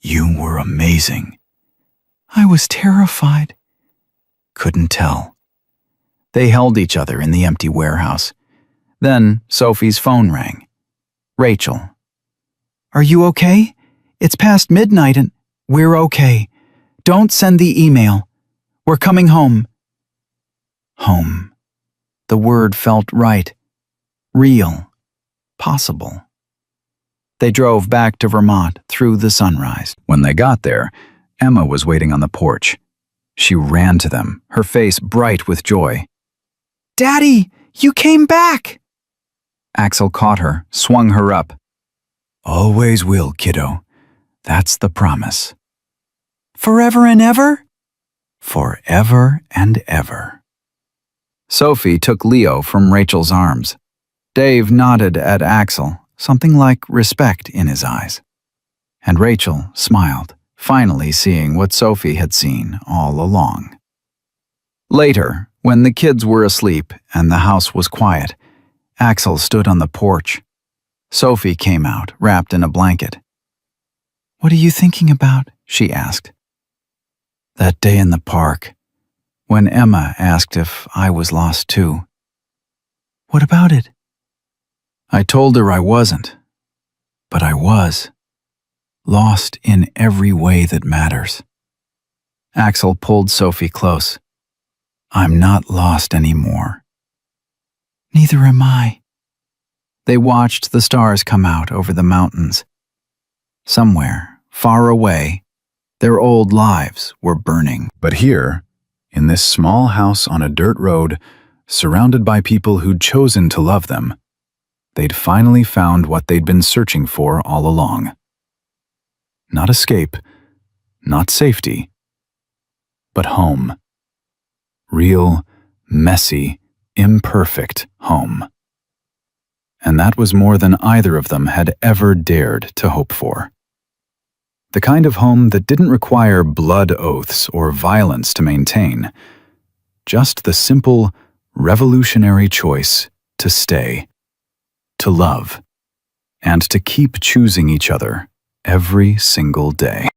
B: You were amazing. I was terrified. Couldn't tell. They held each other in the empty warehouse. Then Sophie's phone rang. Rachel. Are you okay? It's past midnight and we're okay. Don't send the email. We're coming home. Home. The word felt right. Real. Possible. They drove back to Vermont through the sunrise. When they got there, Emma was waiting on the porch. She ran to them, her face bright with joy. Daddy, you came back! Axel caught her, swung her up. Always will, kiddo. That's the promise. Forever and ever? Forever and ever. Sophie took Leo from Rachel's arms. Dave nodded at Axel, something like respect in his eyes. And Rachel smiled, finally seeing what Sophie had seen all along. Later, when the kids were asleep and the house was quiet, Axel stood on the porch. Sophie came out, wrapped in a blanket. What are you thinking about? She asked. That day in the park, when Emma asked if I was lost too. What about it? I told her I wasn't, but I was. Lost in every way that matters. Axel pulled Sophie close. I'm not lost anymore. Neither am I. They watched the stars come out over the mountains. Somewhere, far away, their old lives were burning. But here, in this small house on a dirt road, surrounded by people who'd chosen to love them, they'd finally found what they'd been searching for all along. Not escape, not safety, but home. Real, messy, imperfect home. And that was more than either of them had ever dared to hope for. The kind of home that didn't require blood oaths or violence to maintain, just the simple, revolutionary choice to stay, to love, and to keep choosing each other every single day.